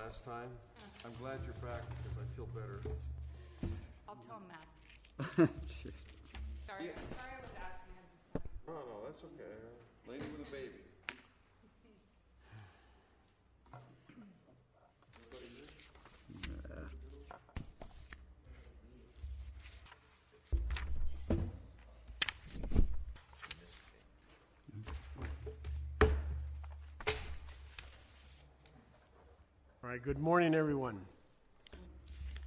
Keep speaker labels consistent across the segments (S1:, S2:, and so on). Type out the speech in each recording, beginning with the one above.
S1: last time. I'm glad you're back because I feel better.
S2: I'll tell Matt.
S3: Jeez.
S2: Sorry I was absent this time.
S1: No, that's okay. Lady with a baby.
S4: All right, good morning, everyone.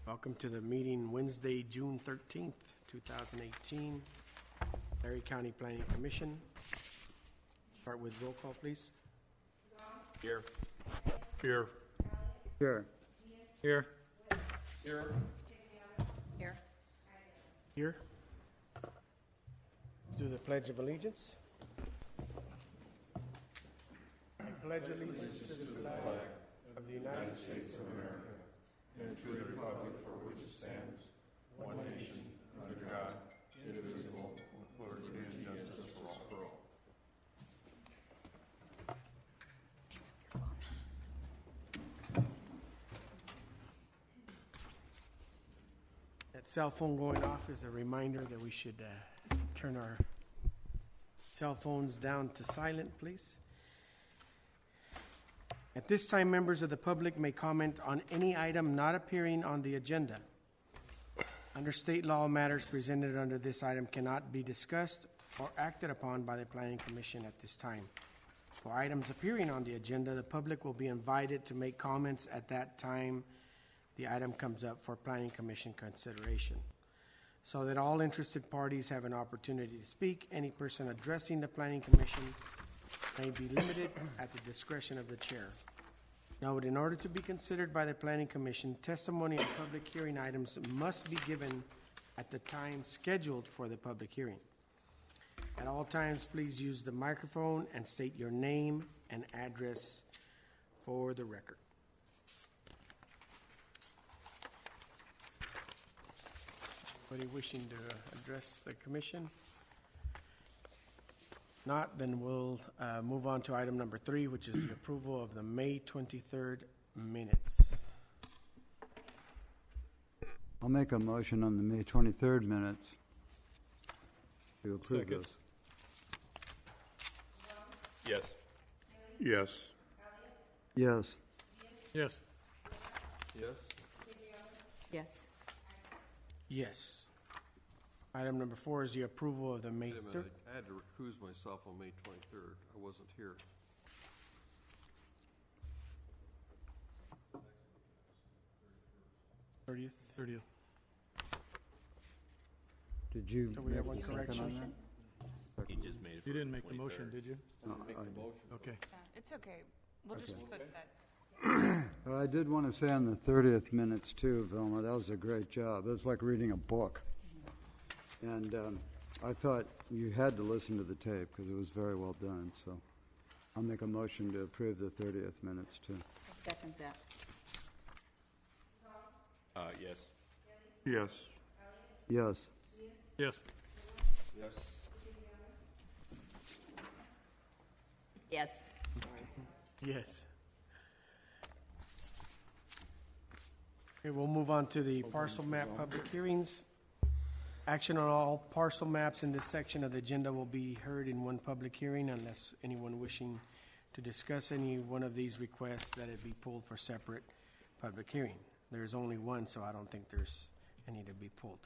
S4: Welcome to the meeting Wednesday, June 13th, 2018, Larry County Planning Commission. Start with roll call, please.
S1: Here.
S4: Here.
S3: Here.
S4: Here.
S1: Here.
S2: Here.
S4: Here. Let's do the Pledge of Allegiance. I pledge allegiance to the flag of the United States of America and to the republic for which it stands, one nation, under God, indivisible, with liberty and justice for all. That cell phone going off is a reminder that we should turn our cell phones down to silent, please. At this time, members of the public may comment on any item not appearing on the agenda. Under state law, matters presented under this item cannot be discussed or acted upon by the Planning Commission at this time. For items appearing on the agenda, the public will be invited to make comments at that time the item comes up for Planning Commission consideration. So that all interested parties have an opportunity to speak, any person addressing the Planning Commission may be limited at the discretion of the chair. Note, in order to be considered by the Planning Commission, testimony on public hearing items must be given at the time scheduled for the public hearing. At all times, please use the microphone and state your name and address for the record. Anybody wishing to address the commission? Not, then we'll move on to item number 3, which is the approval of the May 23rd minutes.
S3: I'll make a motion on the May 23rd minutes to approve those.
S1: Yes.
S3: Yes.
S4: Yes.
S1: Yes.
S2: Yes.
S4: Yes. Item number 4 is the approval of the May
S1: Wait a
S4: 3rd.
S1: minute, I had to recuse myself on May 23rd. I wasn't here.
S4: '30th.
S3: Did you
S4: So we have
S3: make
S4: one
S3: a second
S4: correction?
S3: on that?
S5: He just made it.
S6: You didn't make the motion, did you?
S3: No,
S1: Make the
S3: I did.
S1: motion.
S6: Okay.
S2: Yeah, it's okay. We'll just put that.
S3: But I did want to say on the 30th minutes too, Vilma, that was a great job. It was like reading a book. And I thought you had to listen to the tape because it was very well done. So I'll make a motion to approve the 30th minutes too.
S2: I second that.
S5: Yes.
S3: Yes. Yes.
S6: Yes.
S1: Yes.
S2: Yes.
S4: Yes. Okay, we'll move on to the parcel map public hearings. Action on all parcel maps in this section of the agenda will be heard in one public hearing unless anyone wishing to discuss any one of these requests that it be pulled for separate public hearing. There's only one, so I don't think there's any to be pulled.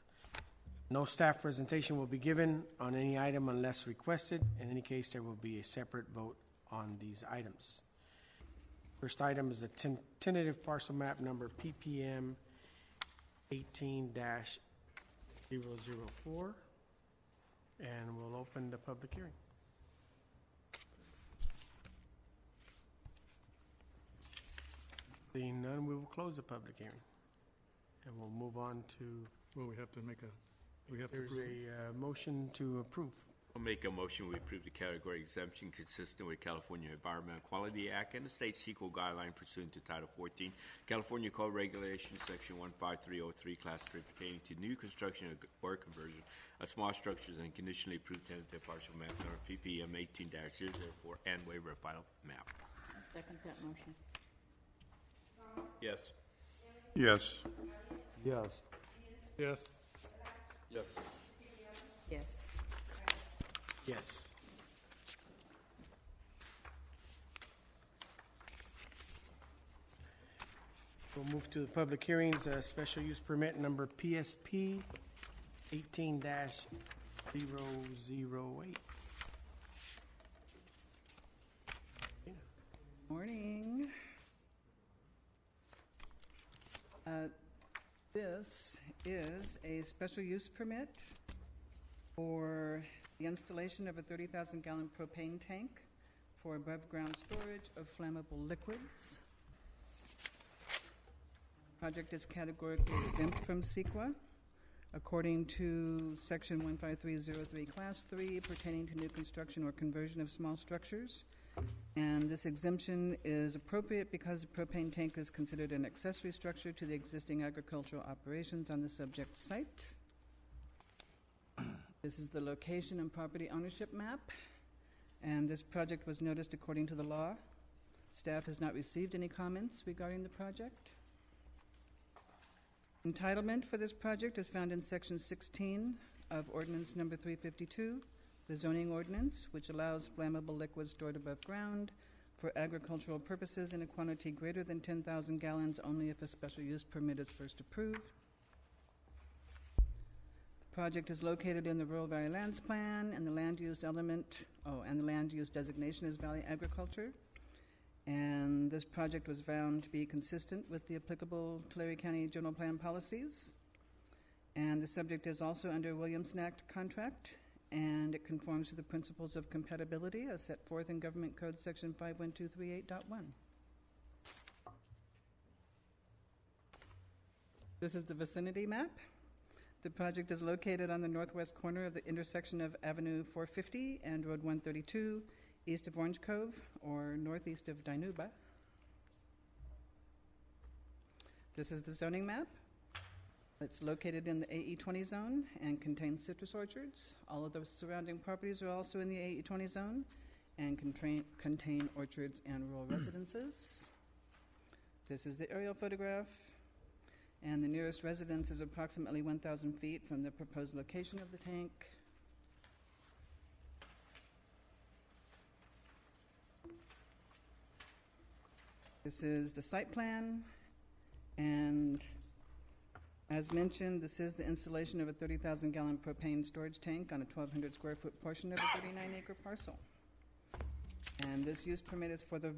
S4: No staff presentation will be given on any item unless requested. In any case, there will be a separate vote on these items. First item is a tentative parcel map number PPM 18-004, and we'll open the public hearing. Seeing none, we will close the public hearing, and we'll move on to.
S6: Well, we have to make a,
S4: There's a motion to approve.
S5: I'll make a motion we approve the category exemption consistent with California Environmental Quality Act and the state CEQA guideline pursuant to Title 14, California Code Regulations, Section 15303, Class 3, pertaining to new construction or conversion of small structures and conditionally approved tentative partial map number PPM 18-004 and waiver of final map.
S2: I second that motion.
S5: Yes.
S7: Yes.
S3: Yes.
S6: Yes.
S1: Yes.
S2: Yes.
S4: Yes. We'll move to the public hearings, special use permit number PSP 18-008.
S8: Morning. This is a special use permit for the installation of a 30,000-gallon propane tank for above-ground storage of flammable liquids. Project is categorically exempt from CEQA according to Section 15303, Class 3, pertaining to new construction or conversion of small structures. And this exemption is appropriate because the propane tank is considered an accessory structure to the existing agricultural operations on the subject site. This is the location and property ownership map, and this project was noticed according to the law. Staff has not received any comments regarding the project. Entitlement for this project is found in Section 16 of Ordinance Number 352, the zoning ordinance, which allows flammable liquids stored above ground for agricultural purposes in a quantity greater than 10,000 gallons only if a special use permit is first approved. The project is located in the Rural Valley Lands Plan, and the land use designation is Valley Agriculture. And this project was found to be consistent with the applicable Tulare County General Plan policies. And the subject is also under Williamson Act contract, and it conforms to the principles of compatibility as set forth in Government Code Section 51238.1. This is the vicinity map. The project is located on the northwest corner of the intersection of Avenue 450 and Road 132, east of Orange Cove, or northeast of Dinuba. This is the zoning map. It's located in the AE20 zone and contains citrus orchards. All of those surrounding properties are also in the AE20 zone and contain orchards and rural residences. This is the aerial photograph, and the nearest residence is approximately 1,000 feet from the proposed location of the tank. This is the site plan, and as mentioned, this is the installation of a 30,000-gallon propane storage tank on a 1,200 square foot portion of a 39-acre parcel. And this use permit is for the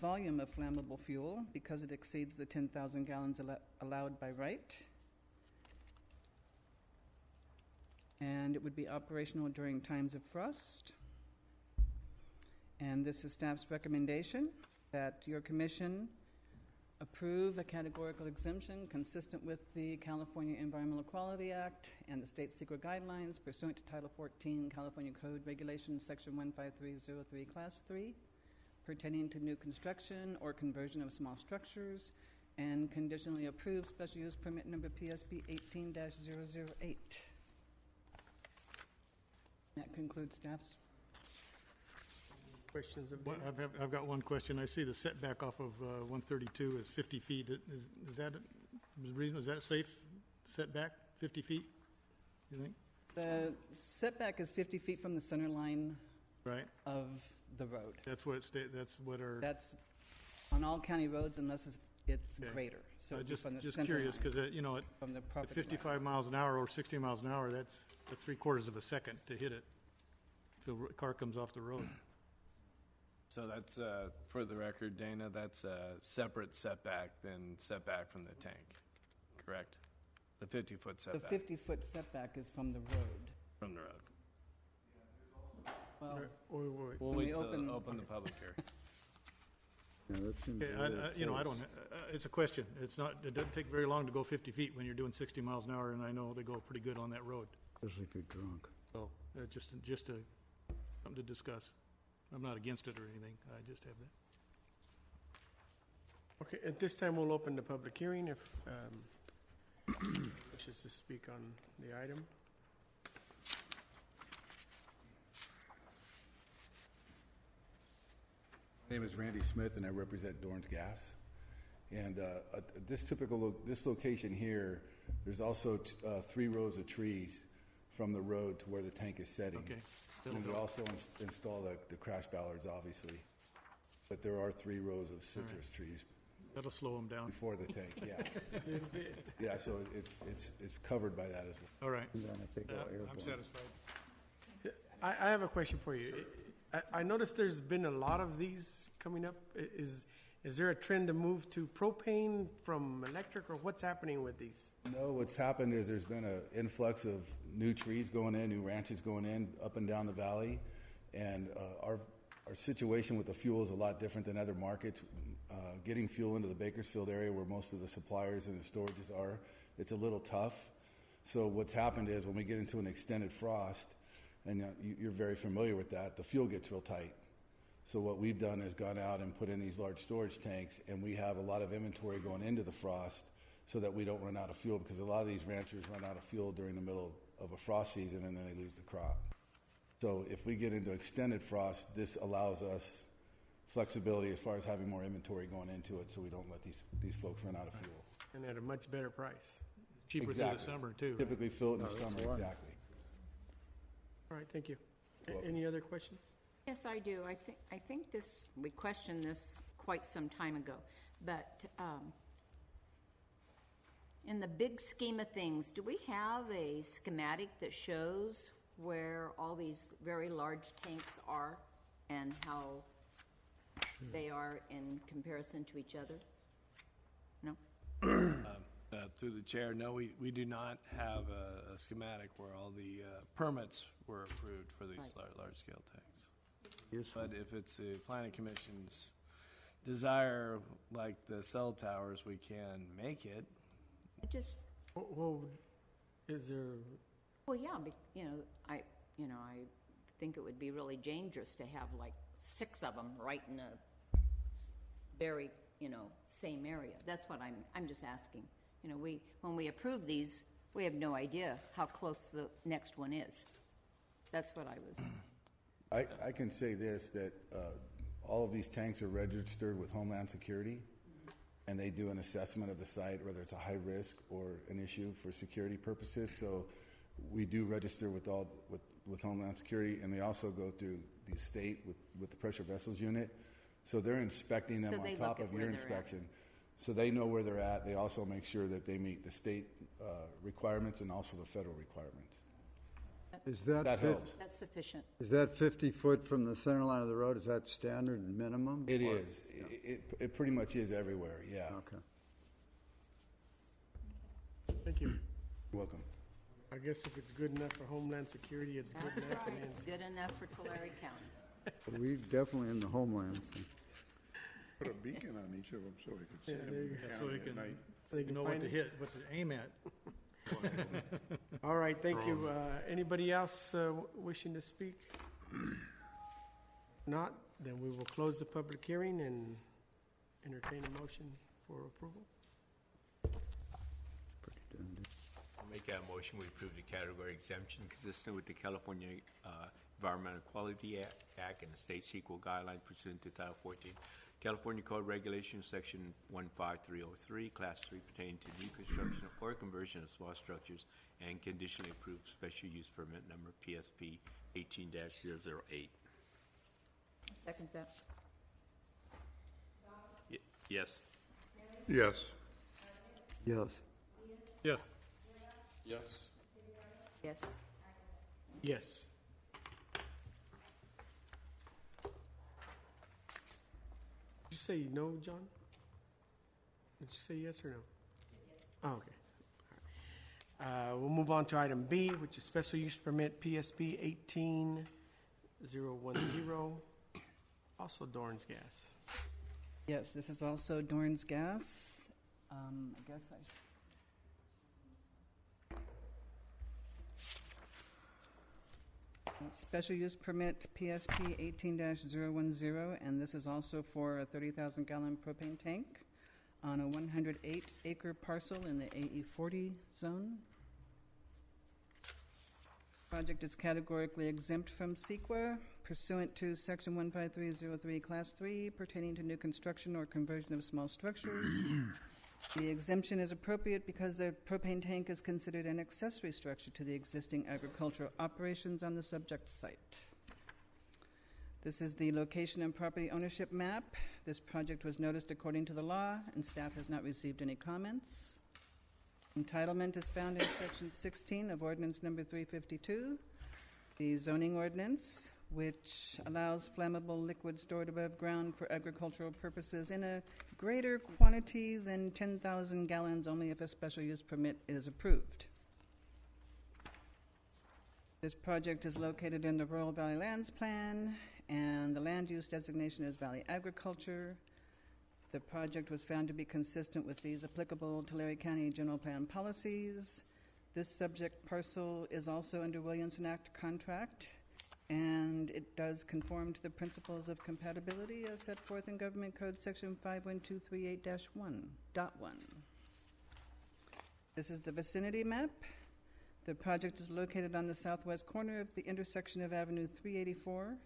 S8: volume of flammable fuel because it exceeds the 10,000 gallons allowed by right. And it would be operational during times of frost. And this is staff's recommendation that your commission approve a categorical exemption consistent with the California Environmental Quality Act and the state secret guidelines pursuant to Title 14 California Code Regulations Section 15303 Class 3 pertaining to new construction or conversion of small structures, and conditionally approve special use permit number PSP 18-008. That concludes staff's.
S4: Questions of
S6: What-
S4: Dana?
S6: I've got one question. I see the setback off of 132 is 50 feet. Is that reasonable? Is that a safe setback, 50 feet, you think?
S8: The setback is 50 feet from the center line
S6: Right?
S8: of the road.
S6: That's what that's what our,
S8: That's on all county roads unless it's
S6: Okay.
S8: greater. So it'd be
S6: just
S8: from the
S6: just
S8: center
S6: curious,
S8: line,
S6: because, you know,
S8: from the
S6: at
S8: property line.
S6: 55 miles an hour or 60 miles an hour, that's 3/4 of a second to hit it if a car comes off the road.
S9: So that's, for the record, Dana, that's a separate setback than setback from the tank, correct? The 50-foot
S8: The
S9: setback
S8: 50-foot setback is from the road.
S9: from the road.
S8: Well,
S6: Wait.
S9: We'll
S8: When we
S9: wait to
S8: open-
S9: open the public hearing.
S3: Yeah, that seems
S6: Okay,
S3: very
S6: you know, I
S3: close.
S6: don't, it's a question. It doesn't take very long to go 50 feet when you're doing 60 miles an hour, and I know they go pretty good on that road.
S3: Especially if you're drunk.
S6: So, just something to discuss. I'm not against it or anything, I just have that.
S4: Okay, at this time, we'll open the public hearing if wishes to speak on the item.
S10: My name is Randy Smith, and I represent Dorrance Gas.
S7: And this location here, there's also 3 rows of trees from the road to where the tank is setting.
S6: Okay.
S7: And we also install the crash ballards, obviously. But there are 3 rows of citrus trees
S6: That'll slow them down.
S7: before the tank, yeah. Yeah, so it's covered by that as well.
S6: All right.
S3: And then if they go
S6: I'm
S3: airborne.
S6: satisfied.
S4: I have a question for you. I noticed there's been a lot of these coming up. Is there a trend to move to propane from electric, or what's happening with these?
S7: No, what's happened is there's been an influx of new trees going in, new ranches going in, up and down the valley. And our situation with the fuel is a lot different than other markets. Getting fuel into the Bakersfield area where most of the suppliers and the storages are, it's a little tough. So what's happened is when we get into an extended frost, and you're very familiar with that, the fuel gets real tight. So what we've done is gone out and put in these large storage tanks, and we have a lot of inventory going into the frost so that we don't run out of fuel, because a lot of these ranchers run out of fuel during the middle of a frost season and then they lose the crop. So if we get into extended frost, this allows us flexibility as far as having more inventory going into it so we don't let these folks run out of fuel.
S4: And at a much better price.
S6: Cheaper through the
S7: Exactly.
S6: summer, too.
S7: Typically fill it in the
S3: that's
S7: summer,
S3: why.
S7: exactly.
S4: All right, thank you.
S7: welcome.
S4: Any other questions?
S2: Yes, I do. I think this, we questioned this quite some time ago, but in the big scheme of things, do we have a schematic that shows where all these very large tanks are and how they are in comparison to each other? No?
S9: Through the chair, no, we do not have a schematic where all the permits were approved for these
S2: Right.
S9: large-scale tanks.
S3: Useful.
S9: But if it's the planning commission's desire, like the cell towers, we can make it.
S2: I just,
S4: Well, is there,
S2: well, yeah, I think it would be really dangerous to have like 6 of them right in a very, same area. That's what I'm just asking. When we approve these, we have no idea how close the next one is. That's what I was,
S7: I can say this, that all of these tanks are registered with Homeland Security, and they do an assessment of the site, whether it's a high risk or an issue for security purposes. So we do register with Homeland Security, and they also go through the state with the pressure vessels unit. So they're inspecting them
S2: So they
S7: on top
S2: look at
S7: of
S2: where
S7: your
S2: they're at.
S7: inspection. So they know where they're at. They also make sure that they meet the state requirements and also the federal requirements.
S3: Is that
S7: That helps.
S2: that's sufficient.
S3: Is that 50 foot from the center line of the road? Is that standard and minimum?
S7: It
S3: Or-
S7: is. It pretty much is everywhere, yeah.
S3: Okay.
S4: thank you.
S7: You're welcome.
S4: I guess if it's good enough for Homeland Security, it's good
S2: That's
S4: enough.
S2: right. It's good enough for Tulare County.
S3: But we definitely in the homeland. So.
S10: Put a beacon on each of them so we could see
S4: Yeah, there you
S10: them
S6: Yeah, so
S10: count
S6: we
S10: at
S6: can,
S10: night.
S4: So they
S6: you
S4: can
S6: know what
S4: find
S6: to
S4: it.
S6: hit, what to aim at.
S4: All right, thank you. Anybody else wishing to speak? Not, then we will close the public hearing and entertain a motion for approval.
S3: Pretty done good.
S5: I'll make that motion. We approve the category exemption consistent with the California Environmental Quality Act and the state CEQA guideline pursuant to Title 14. California Code Regulations, Section 15303, Class 3 pertaining to new construction or conversion of small structures and conditionally approved special use permit number PSP 18-008.
S2: Second that.
S5: Yes.
S10: Yes.
S3: Yes.
S6: Yes.
S1: Yes.
S2: Yes.
S4: Yes. Did you say no, John? Did you say yes or no? Oh, okay. All right. We'll move on to item B, which is special use permit PSP 18010, also Dorn's Gas.
S8: Yes, this is also Dorn's Gas. I guess I should. Special use permit PSP 18-010, and this is also for a 30,000-gallon propane tank on a 108-acre parcel in the AE40 zone. Project is categorically exempt from CEQA pursuant to Section 15303, Class 3, pertaining to new construction or conversion of small structures. The exemption is appropriate because the propane tank is considered an accessory structure to the existing agricultural operations on the subject site. This is the location and property ownership map. This project was noticed according to the law, and staff has not received any comments. Entitlement is found in Section 16 of Ordinance Number 352, the zoning ordinance, which allows flammable liquid stored above ground for agricultural purposes in a greater quantity than 10,000 gallons only if a special use permit is approved. This project is located in the Rural Valley Lands Plan, and the land use designation is Valley Agriculture. The project was found to be consistent with these applicable Tulare County General Plan policies. This subject parcel is also under Williamson Act contract, and it does conform to the principles of compatibility as set forth in Government Code Section 51238-1.1. This is the vicinity map. The project is located on the southwest corner of the intersection of Avenue 384,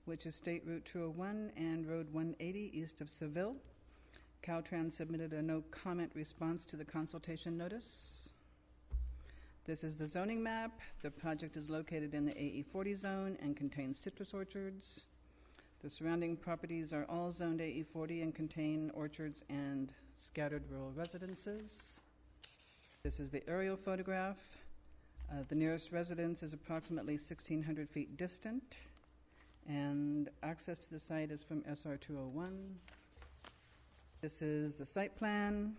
S8: which is State Route 201 and Road 180 east of Seville. Caltrans submitted a no comment response to the consultation notice. This is the zoning map. The project is located in the AE40 zone and contains citrus orchards. The surrounding properties are all zoned AE40 and contain orchards and scattered rural residences. This is the aerial photograph. The nearest residence is approximately 1,600 feet distant, and access to the site is from SR 201. This is the site plan.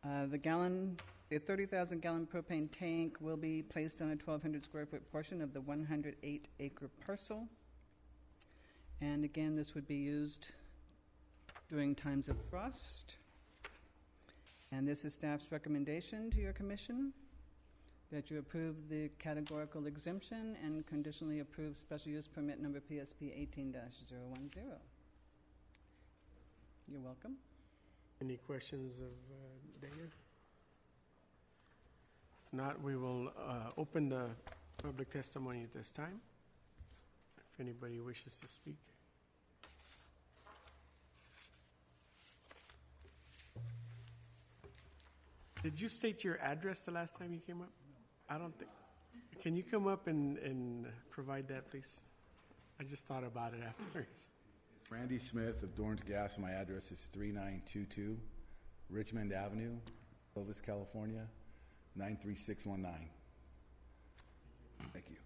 S8: The 30,000 gallon propane tank will be placed on a 1,200 square foot portion of the 108 acre parcel. And again, this would be used during times of frost. And this is staff's recommendation to your commission, that you approve the categorical exemption and conditionally approve special use permit number PSP 18-010. You're welcome.
S4: Any questions of Dana? If not, we will open the public testimony at this time, if anybody wishes to speak. Did you state your address the last time you came up? I don't think. Can you come up and provide that, please? I just thought about it afterwards.
S7: Randy Smith of Dorrance Gas. My address is 3922 Richmond Avenue, Clovis, California, 93619. Thank you.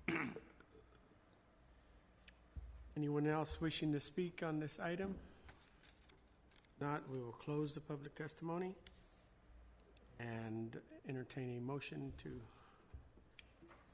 S4: Anyone else wishing to speak on this item? Not, we will close the public testimony and entertain a motion to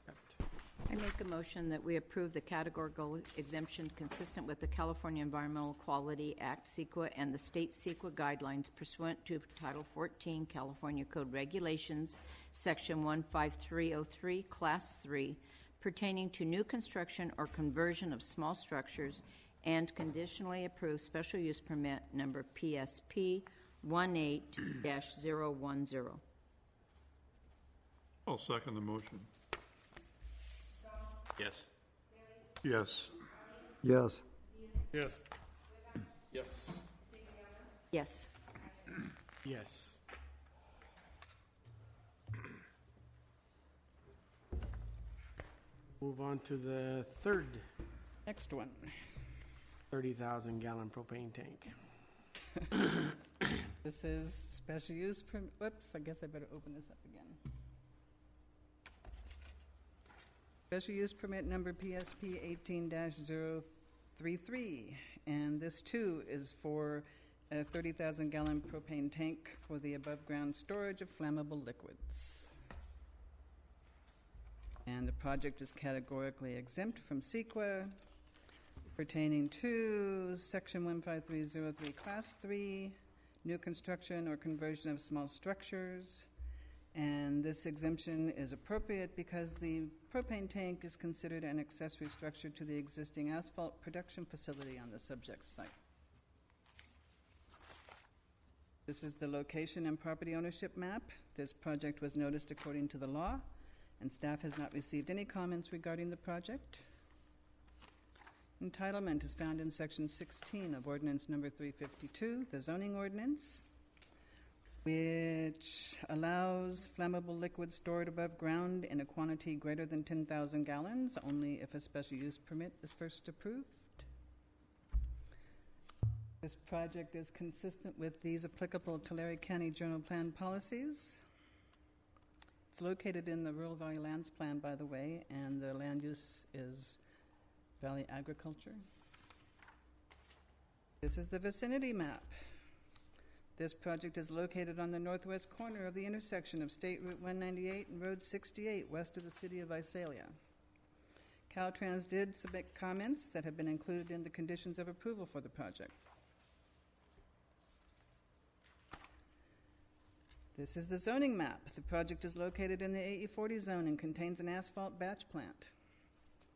S4: accept.
S2: I make a motion that we approve the categorical exemption consistent with the California Environmental Quality Act, CEQA, and the state CEQA guidelines pursuant to Title 14 California Code Regulations, Section 15303, Class 3, pertaining to new construction or conversion of small structures, and conditionally approve special use permit number PSP 18-010.
S10: I'll second the motion.
S5: Yes.
S10: Yes.
S3: Yes.
S6: Yes.
S5: Yes.
S2: Yes.
S4: Yes. Move on to the third
S8: Next one.
S4: 30,000 gallon propane tank.
S8: This is special use permit. Whoops, I guess I better open this up again. Special use permit number PSP 18-033. And this too is for a 30,000 gallon propane tank for the above ground storage of flammable liquids. And the project is categorically exempt from CEQA, pertaining to Section 15303, Class 3, new construction or conversion of small structures. And this exemption is appropriate because the propane tank is considered an accessory structure to the existing asphalt production facility on the subject site. This is the location and property ownership map. This project was noticed according to the law, and staff has not received any comments regarding the project. Entitlement is found in Section 16 of Ordinance Number 352, the zoning ordinance, which allows flammable liquid stored above ground in a quantity greater than 10,000 gallons, only if a special use permit is first approved. This project is consistent with these applicable Tulare County General Plan policies. It's located in the Rural Valley Lands Plan, by the way, and the land use is Valley Agriculture. This is the vicinity map. This project is located on the northwest corner of the intersection of State Route 198 and Road 68, west of the city of Visalia. Caltrans did submit comments that have been included in the conditions of approval for the project. This is the zoning map. The project is located in the AE40 zone and contains an asphalt batch plant.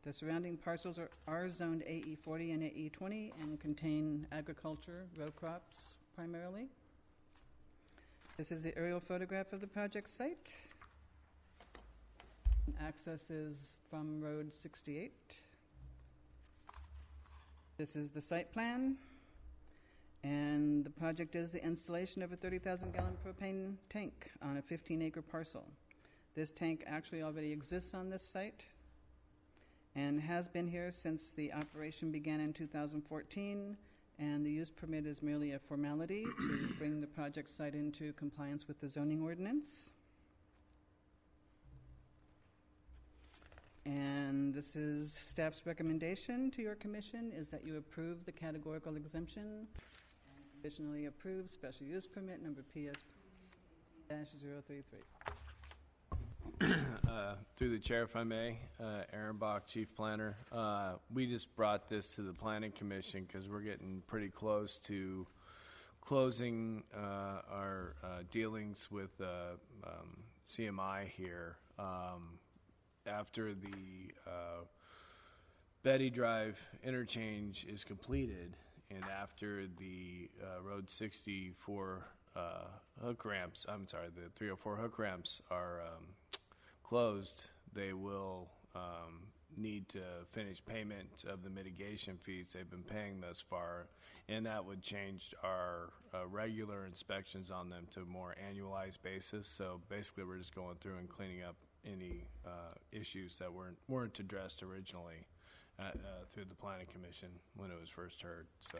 S8: The surrounding parcels are zoned AE40 and AE20 and contain agriculture, row crops primarily. This is the aerial photograph of the project site. Access is from Road 68. This is the site plan. And the project is the installation of a 30,000-gallon propane tank on a 15-acre parcel. This tank actually already exists on this site and has been here since the operation began in 2014, and the use permit is merely a formality to bring the project site into compliance with the zoning ordinance. And this is staff's recommendation to your commission, is that you approve the categorical exemption. Additionally approved special use permit number PS-033.
S9: Through the chair, if I may, Aaron Bach, Chief Planner. We just brought this to the Planning Commission because we're getting pretty close to closing our dealings with CMI here. After the Betty Drive interchange is completed, and after the Road 64 hook ramps, I'm sorry, the 304 hook ramps are closed, they will need to finish payment of the mitigation fees they've been paying thus far, and that would change our regular inspections on them to a more annualized basis. So basically, we're just going through and cleaning up any issues that weren't addressed originally through the Planning Commission when it was first heard. So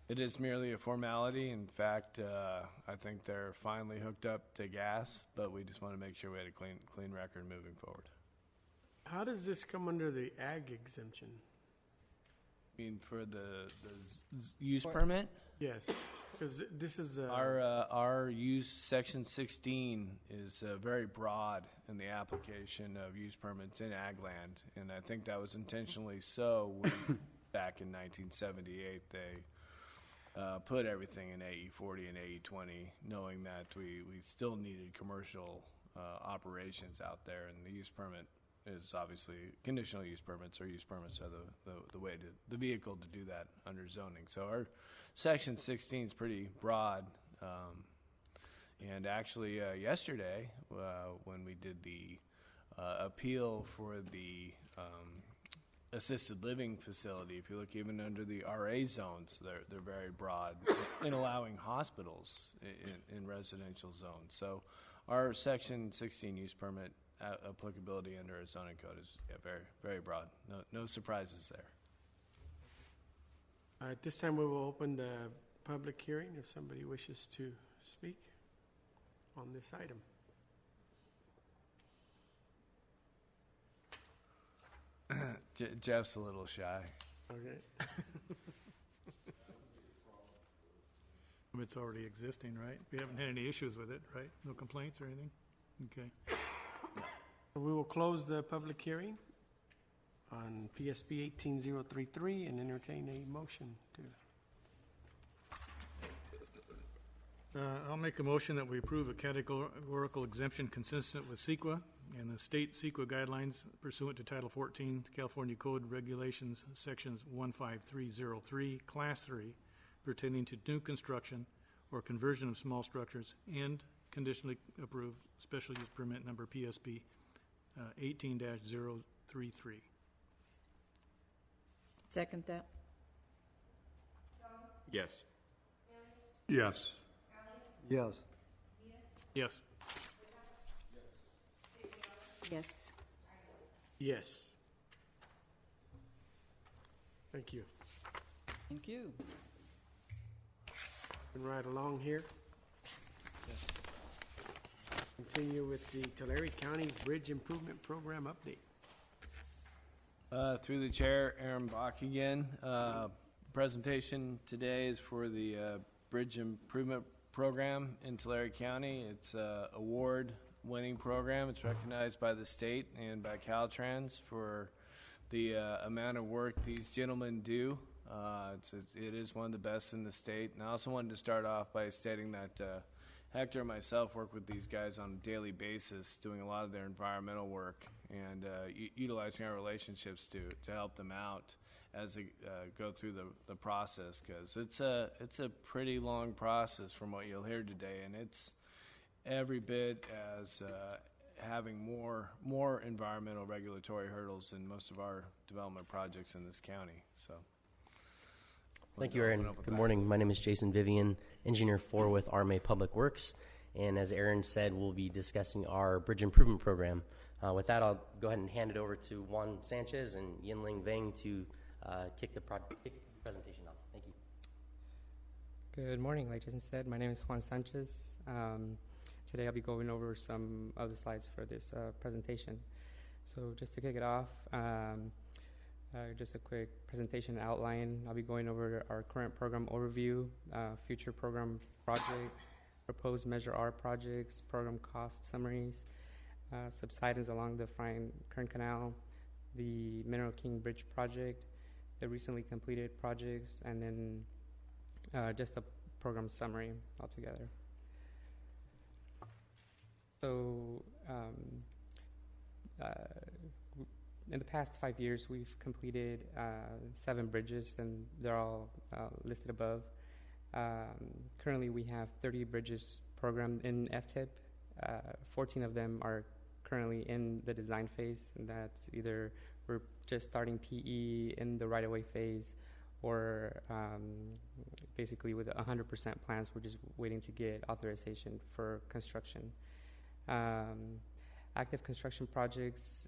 S9: it is merely a formality. In fact, I think they're finally hooked up to gas, but we just want to make sure we had a clean record moving forward.
S4: How does this come under the ag exemption?
S9: I mean, for the use permit?
S4: Yes, because this is
S9: Our use, section 16 is very broad in the application of use permits in ag land, and I think that was intentionally so when, back in 1978, they put everything in AE40 and AE20, knowing that we still needed commercial operations out there, and the use permit is obviously, conditional use permits or use permits are the way to, the vehicle to do that under zoning. So our section 16 is pretty broad. And actually yesterday, when we did the appeal for the assisted living facility, if you look even under the RA zones, they're very broad in allowing hospitals in residential zones. So our section 16 use permit applicability under a zoning code is very, very broad. No surprises there.
S4: At this time, we will open the public hearing if somebody wishes to speak on this item.
S9: Jeff's a little shy.
S4: Okay.
S6: It's already existing, right? We haven't had any issues with it, right? No complaints or anything? Okay.
S4: We will close the public hearing on PSP 18033 and entertain a motion to.
S6: I'll make a motion that we approve a categorical exemption consistent with CEQA and the state CEQA guidelines pursuant to Title 14, California Code Regulations, Sections 15303, Class 3, pertaining to new construction or conversion of small structures, and conditionally approve special use permit number PSP 18-033.
S2: Second that?
S5: Yes.
S10: Yes.
S3: Yes.
S6: Yes.
S2: Yes.
S4: Yes. Thank you.
S8: Thank you.
S4: Moving right along here. Yes. Continue with the Tulare County Bridge Improvement Program update.
S9: Through the chair, Aaron Bach again. Presentation today is for the Bridge Improvement Program in Tulare County. It's a award-winning program. It's recognized by the state and by Caltrans for the amount of work these gentlemen do. It is one of the best in the state. And I also wanted to start off by stating that Hector and myself work with these guys on a daily basis, doing a lot of their environmental work and utilizing our relationships to help them out as they go through the process, because it's a pretty long process from what you'll hear today, and it's every bit as having more environmental regulatory hurdles than most of our development projects in this county. So.
S11: Thank you, Aaron. Good morning. My name is Jason Vivian, Engineer 4 with RMA Public Works. And as Aaron said, we'll be discussing our Bridge Improvement Program. With that, I'll go ahead and hand it over to Juan Sanchez and Yinling Veng to kick the presentation off. Thank you.
S12: Good morning. Like Jason said, my name is Juan Sanchez. Today I'll be going over some of the slides for this presentation. So just to kick it off, just a quick presentation outline. I'll be going over our current program overview, future program projects, proposed Measure R projects, program cost summaries, subsidence along the Kern Canal, the Mineral King Bridge project, the recently completed projects, and then just a program summary altogether. So in the past 5 years, we've completed 7 bridges, and they're all listed above. Currently, we have 30 bridges programmed in FTIP. 14 of them are currently in the design phase, and that's either we're just starting PE in the right-of-way phase, or basically with 100% plans, we're just waiting to get authorization for construction. Active construction projects,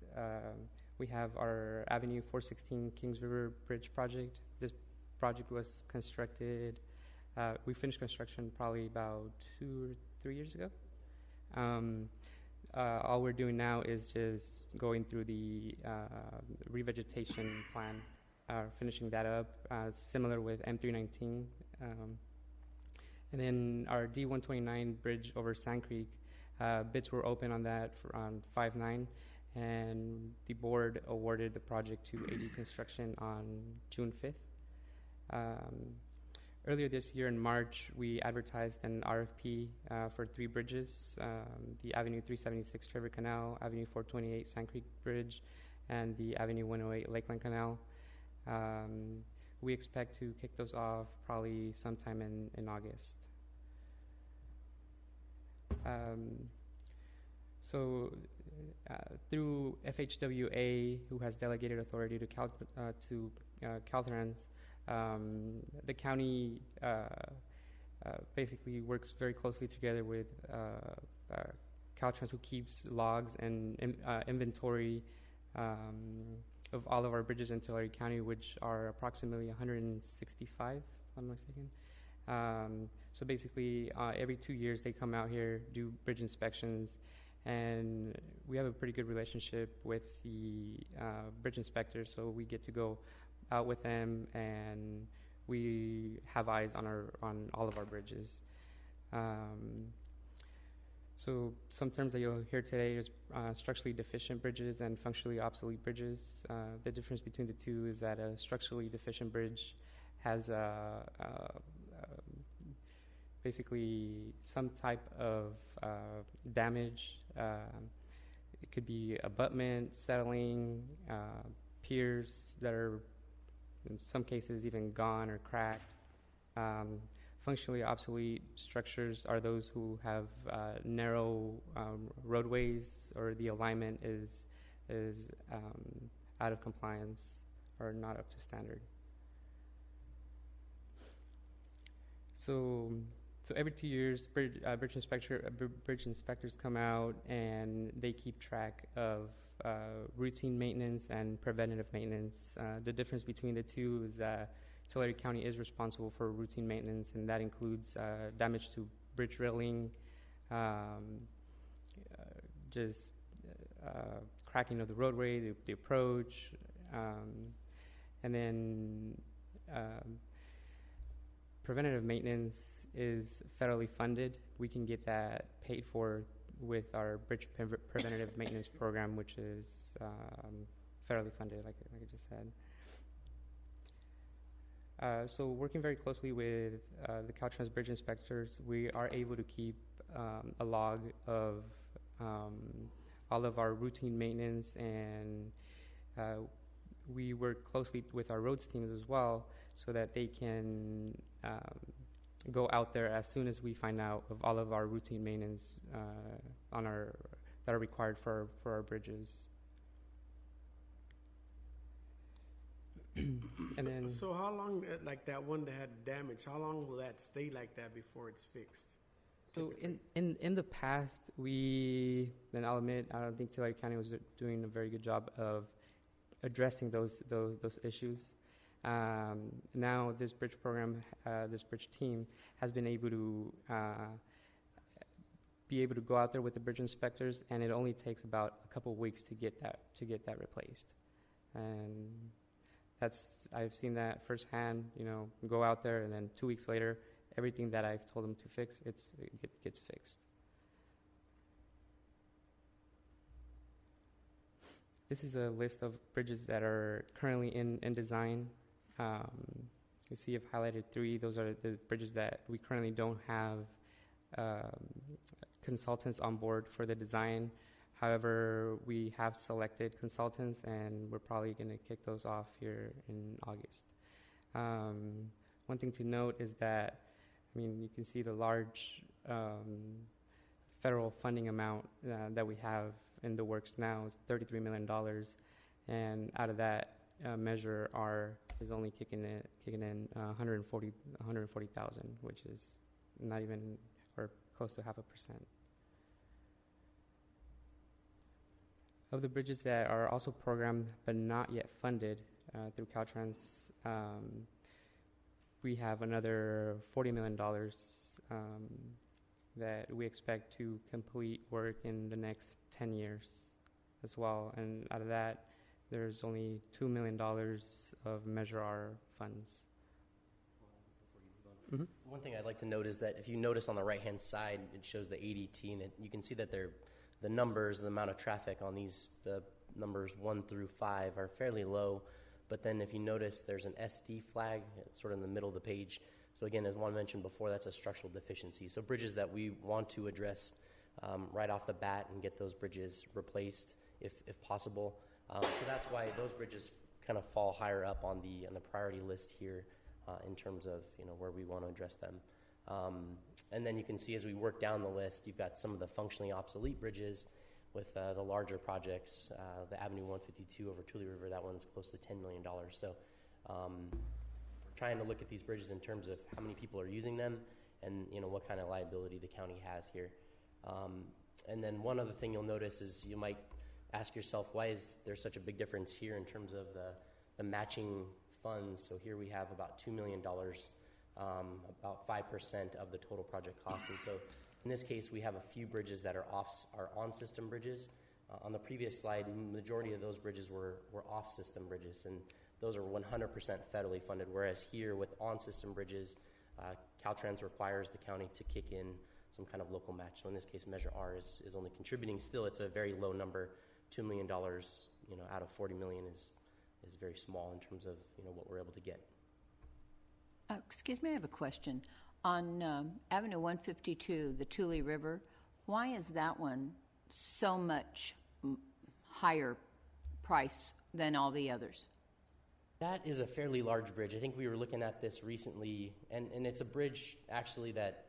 S12: we have our Avenue 416 Kings River Bridge project. This project was constructed, we finished construction probably about 2 or 3 years ago. All we're doing now is just going through the revegetation plan, finishing that up, similar with M319. And then our D129 bridge over Sand Creek, bids were open on that on 5/9, and the board awarded the project to AD Construction on June 5th. Earlier this year in March, we advertised an RFP for 3 bridges, the Avenue 376 Trevor Canal, Avenue 428 Sand Creek Bridge, and the Avenue 108 Lakeland Canal. We expect to kick those off probably sometime in August. Through FHWA, who has delegated authority to Caltrans, the county basically works very closely together with Caltrans, who keeps logs and inventory of all of our bridges in Tulare County, which are approximately 165, if I'm not mistaken. So basically, every 2 years they come out here, do bridge inspections, and we have a pretty good relationship with the bridge inspectors, so we get to go out with them, and we have eyes on all of our bridges. So some terms that you'll hear today is structurally deficient bridges and functionally obsolete bridges. The difference between the two is that a structurally deficient bridge has basically some type of damage. It could be abutment, settling, piers that are in some cases even gone or cracked. Functionally obsolete structures are those who have narrow roadways, or the alignment is is out of compliance or not up to standard. So every 2 years, bridge inspectors come out and they keep track of routine maintenance and preventative maintenance. The difference between the two is that Tulare County is responsible for routine maintenance, and that includes damage to bridge railing, just cracking of the roadway, the approach, and then preventative maintenance is federally funded. We can get that paid for with our bridge preventative maintenance program, which is federally funded, like I just said. So working very closely with the Caltrans bridge inspectors, we are able to keep a log of all of our routine maintenance, and we work closely with our roads teams as well, so that they can go out there as soon as we find out of all of our routine maintenance that are required for our bridges. And then,
S4: So how long, like that one that had damage, how long will that stay like that before it's fixed?
S12: so in the past, and I'll admit, I don't think Tulare County was doing a very good job of addressing those issues. Now this bridge program, this bridge team has been able to go out there with the bridge inspectors, and it only takes about a couple of weeks to get that replaced. And I've seen that firsthand. Go out there, and then 2 weeks later, everything that I've told them to fix, it gets fixed. This is a list of bridges that are currently in design. You see I've highlighted 3. Those are the bridges that we currently don't have consultants on board for the design. However, we have selected consultants, and we're probably going to kick those off here in August. One thing to note is that, you can see the large federal funding amount that we have in the works now is $33 million, and out of that, Measure R is only kicking in 140,000, which is not even, or close to 0.5%. Of the bridges that are also programmed but not yet funded through Caltrans, we have another $40 million that we expect to complete work in the next 10 years as well. And out of that, there's only $2 million of Measure R funds. Mm-hmm.
S11: One thing I'd like to note is that if you notice on the right-hand side, it shows the ADT, and you can see that the numbers, the amount of traffic on these, the numbers 1 through 5 are fairly low. But then if you notice, there's an SD flag sort of in the middle of the page. So again, as Juan mentioned before, that's a structural deficiency. So bridges that we want to address right off the bat and get those bridges replaced if possible. So that's why those bridges kind of fall higher up on the priority list here in terms of where we want to address them. And then you can see as we work down the list, you've got some of the functionally obsolete bridges with the larger projects, the Avenue 152 over Tule River. That one's close to $10 million. So we're trying to look at these bridges in terms of how many people are using them and what kind of liability the county has here. And then one other thing you'll notice is you might ask yourself, why is there such a big difference here in terms of the matching funds? So here we have about $2 million, about 5% of the total project cost. And so in this case, we have a few bridges that are on-system bridges. On the previous slide, the majority of those bridges were off-system bridges, and those are 100% federally funded, whereas here with on-system bridges, Caltrans requires the county to kick in some kind of local match. So in this case, Measure R is only contributing. Still, it's a very low number. $2 million, out of $40 million is very small in terms of what we're able to get.
S2: Excuse me, I have a question. On Avenue 152, the Tule River, why is that one so much higher price than all the others?
S11: That is a fairly large bridge. I think we were looking at this recently, and it's a bridge actually that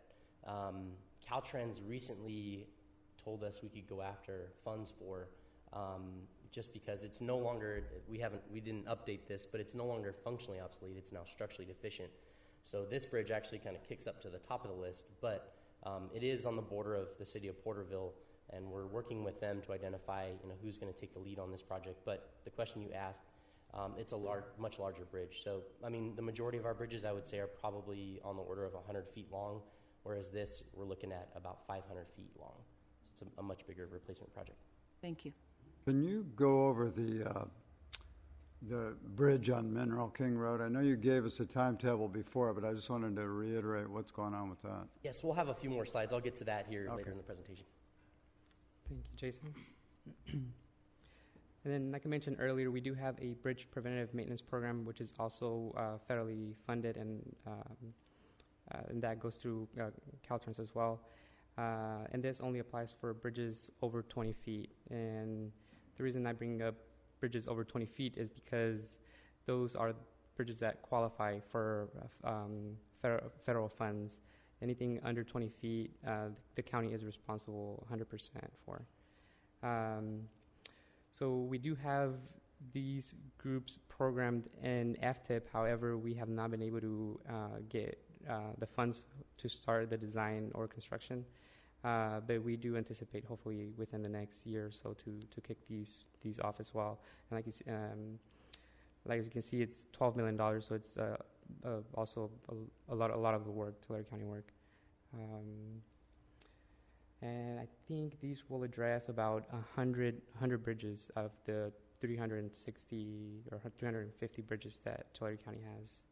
S11: Caltrans recently told us we could go after funds for. just because it's no longer, we didn't update this, but it's no longer functionally obsolete, it's now structurally deficient. So this bridge actually kind of kicks up to the top of the list, but it is on the border of the city of Porterville, and we're working with them to identify, who's going to take the lead on this project. But the question you asked, it's a much larger bridge. So, the majority of our bridges, I would say, are probably on the order of 100 feet long, whereas this, we're looking at about 500 feet long. So it's a much bigger replacement project.
S2: Thank you.
S3: Can you go over the bridge on Mineral King Road? I know you gave us a timetable before, but I just wanted to reiterate what's going on with that.
S11: Yes, we'll have a few more slides. I'll get to that here later in the presentation.
S12: Thank you, Jason. And then, like I mentioned earlier, we do have a bridge preventative maintenance program, which is also federally funded, and that goes through Caltrans as well. And this only applies for bridges over 20 feet. And the reason I bring up bridges over 20 feet is because those are bridges that qualify for federal funds. Anything under 20 feet, the county is responsible 100% for. So we do have these groups programmed in FTIP. However, we have not been able to get the funds to start the design or construction. But we do anticipate, hopefully, within the next year or so to kick these off as well. And like as you can see, it's $12 million, so it's also a lot of the work, Tulare County work. And I think these will address about 100 bridges of the 360 or 350 bridges that Tulare County has.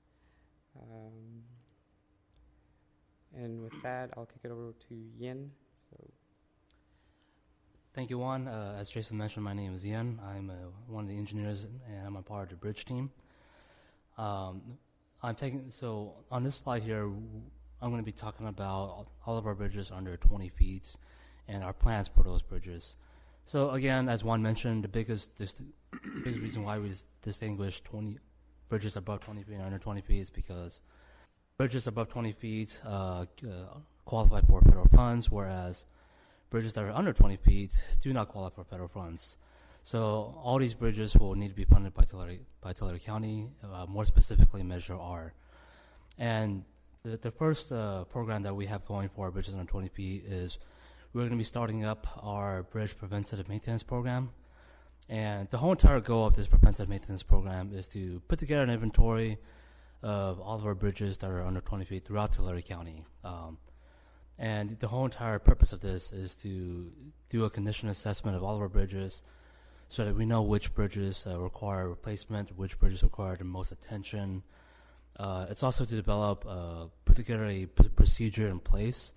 S12: And with that, I'll kick it over to Yin.
S13: Thank you, Juan. As Jason mentioned, my name is Yin. I'm one of the engineers, and I'm a part of the bridge team. So on this slide here, I'm going to be talking about all of our bridges under 20 feet and our plans for those bridges. So again, as Juan mentioned, the biggest reason why we distinguish bridges above 20 feet and under 20 feet is because bridges above 20 feet qualify for federal funds, whereas bridges that are under 20 feet do not qualify for federal funds. So all these bridges will need to be funded by Tulare County, more specifically Measure R. And the first program that we have going for bridges under 20 feet is we're going to be starting up our bridge preventative maintenance program. And the whole entire goal of this preventative maintenance program is to put together an inventory of all of our bridges that are under 20 feet throughout Tulare County. And the whole entire purpose of this is to do a condition assessment of all of our bridges so that we know which bridges require replacement, which bridges require the most attention. It's also to develop, put together a procedure in place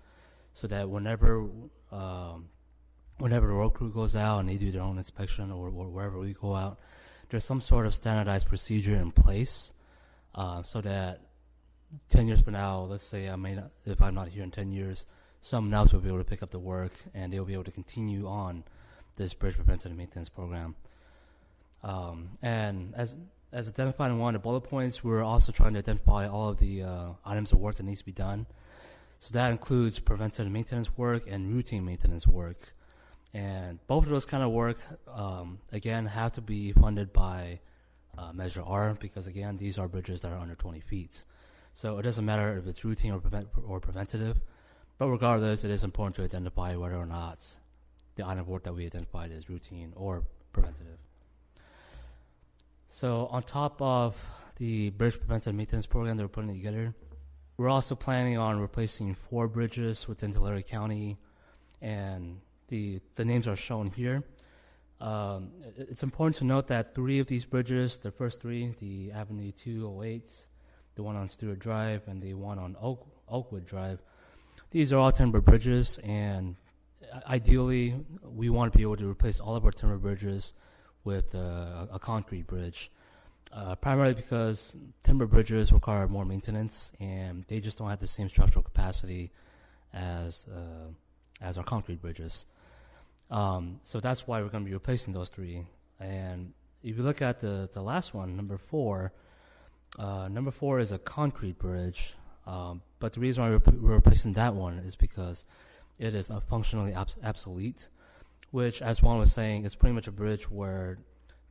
S13: so that whenever the road crew goes out and they do their own inspection or wherever we go out, there's some sort of standardized procedure in place so that 10 years from now, let's say if I'm not here in 10 years, someone else will be able to pick up the work and they'll be able to continue on this bridge preventative maintenance program. And as identified in one of the bullet points, we're also trying to identify all of the items of work that needs to be done. So that includes preventative maintenance work and routine maintenance work. And both of those kind of work, again, have to be funded by Measure R because, again, these are bridges that are under 20 feet. So it doesn't matter if it's routine or preventative, but regardless, it is important to identify whether or not the item of work that we identified is routine or preventative. So on top of the bridge preventative maintenance program that we're putting together, we're also planning on replacing 4 bridges within Tulare County, and the names are shown here. It's important to note that 3 of these bridges, the first 3, the Avenue 208, the one on Stewart Drive, and the one on Oakwood Drive, these are all timber bridges, and ideally, we want to be able to replace all of our timber bridges with a concrete bridge, primarily because timber bridges require more maintenance, and they just don't have the same structural capacity as our concrete bridges. So that's why we're going to be replacing those 3. And if you look at the last one, number 4, number 4 is a concrete bridge, but the reason why we're replacing that one is because it is functionally obsolete. which, as Juan was saying, is pretty much a bridge where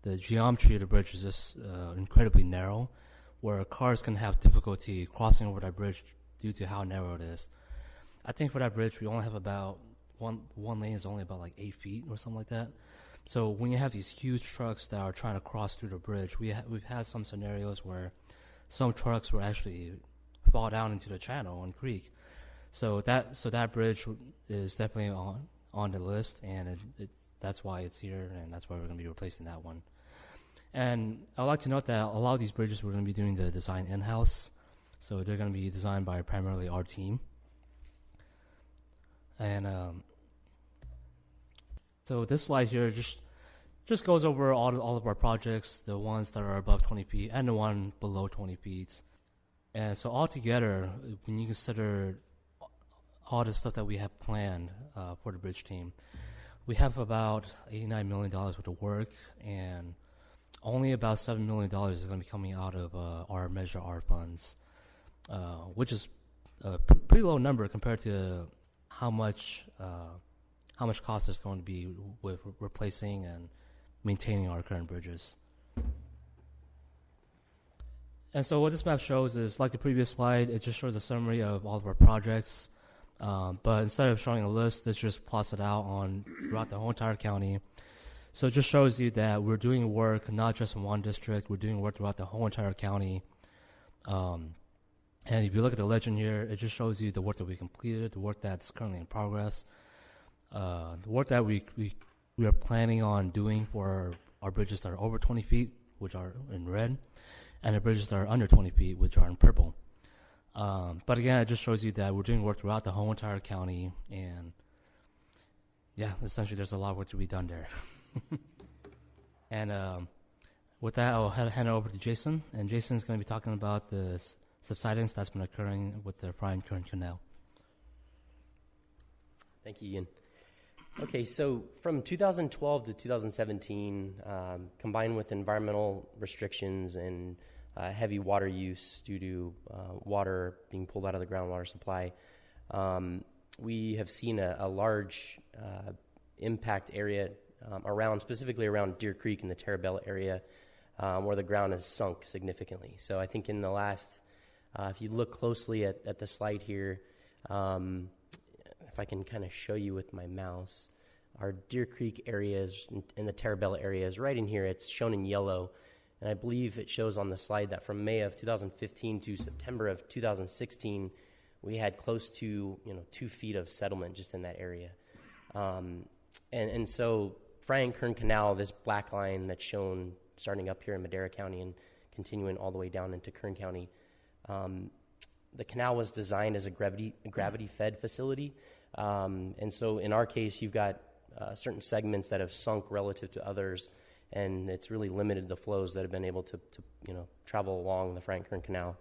S13: the geometry of the bridge is just incredibly narrow, where cars can have difficulty crossing over that bridge due to how narrow it is. I think for that bridge, we only have about one lane is only about like 8 feet or something like that. So when you have these huge trucks that are trying to cross through the bridge, we've had some scenarios where some trucks will actually fall down into the channel and creek. So that bridge is definitely on the list, and that's why it's here, and that's why we're going to be replacing that one. And I'd like to note that a lot of these bridges we're going to be doing the design in-house, so they're going to be designed by primarily our team. And so this slide here just goes over all of our projects, the ones that are above 20 feet and the one below 20 feet. And so altogether, when you consider all the stuff that we have planned for the bridge team, we have about $89 million worth of work, and only about $7 million is going to be coming out of our Measure R funds, which is a pretty low number compared to how much cost there's going to be with replacing and maintaining our current bridges. And so what this map shows is, like the previous slide, it just shows a summary of all of our projects. But instead of showing a list, it just plots it out throughout the whole entire county. So it just shows you that we're doing work not just in one district, we're doing work throughout the whole entire county. And if you look at the legend here, it just shows you the work that we completed, the work that's currently in progress, the work that we are planning on doing for our bridges that are over 20 feet, which are in red, and the bridges that are under 20 feet, which are in purple. But again, it just shows you that we're doing work throughout the whole entire county, and yeah, essentially there's a lot of work to be done there. And with that, I'll hand it over to Jason, and Jason's going to be talking about the subsidence that's been occurring with the Bryant Kern Canal.
S11: Thank you, Ian. Okay, so from 2012 to 2017, combined with environmental restrictions and heavy water use due to water being pulled out of the groundwater supply, we have seen a large impact area specifically around Deer Creek in the Terabella area, where the ground has sunk significantly. So I think in the last, if you look closely at the slide here, if I can kind of show you with my mouse, our Deer Creek areas and the Terabella areas right in here, it's shown in yellow. And I believe it shows on the slide that from May of 2015 to September of 2016, we had close to 2 feet of settlement just in that area. And so Bryant Kern Canal, this black line that's shown starting up here in Madera County and continuing all the way down into Kern County, the canal was designed as a gravity-fed facility. And so in our case, you've got certain segments that have sunk relative to others, and it's really limited the flows that have been able to travel along the Bryant Kern Canal.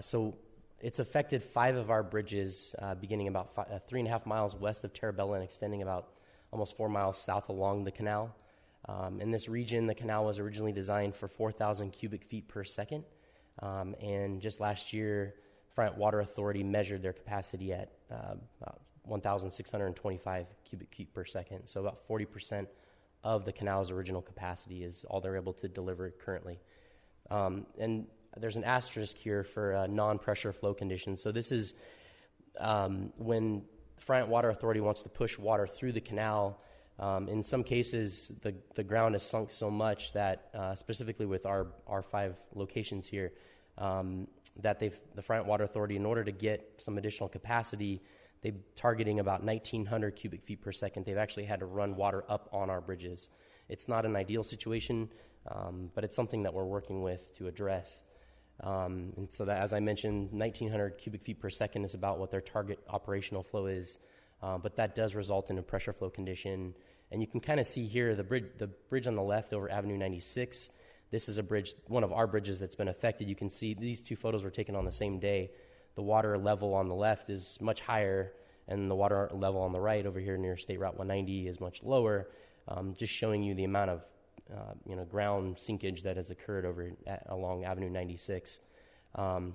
S11: So it's affected 5 of our bridges, beginning about 3.5 miles west of Terabella and extending about almost 4 miles south along the canal. In this region, the canal was originally designed for 4,000 cubic feet per second, and just last year, Bryant Water Authority measured their capacity at about 1,625 cubic feet per second. So about 40% of the canal's original capacity is all they're able to deliver currently. And there's an asterisk here for non-pressure flow conditions. So this is when Bryant Water Authority wants to push water through the canal. In some cases, the ground has sunk so much that, specifically with our 5 locations here, that the Bryant Water Authority, in order to get some additional capacity, they're targeting about 1,900 cubic feet per second. They've actually had to run water up on our bridges. It's not an ideal situation, but it's something that we're working with to address. And so that, as I mentioned, 1,900 cubic feet per second is about what their target operational flow is, but that does result in a pressure flow condition. And you can kind of see here the bridge on the left over Avenue 96. This is a bridge, one of our bridges that's been affected. You can see these 2 photos were taken on the same day. The water level on the left is much higher, and the water level on the right over here near State Route 190 is much lower, just showing you the amount of ground sinkage that has occurred along Avenue 96.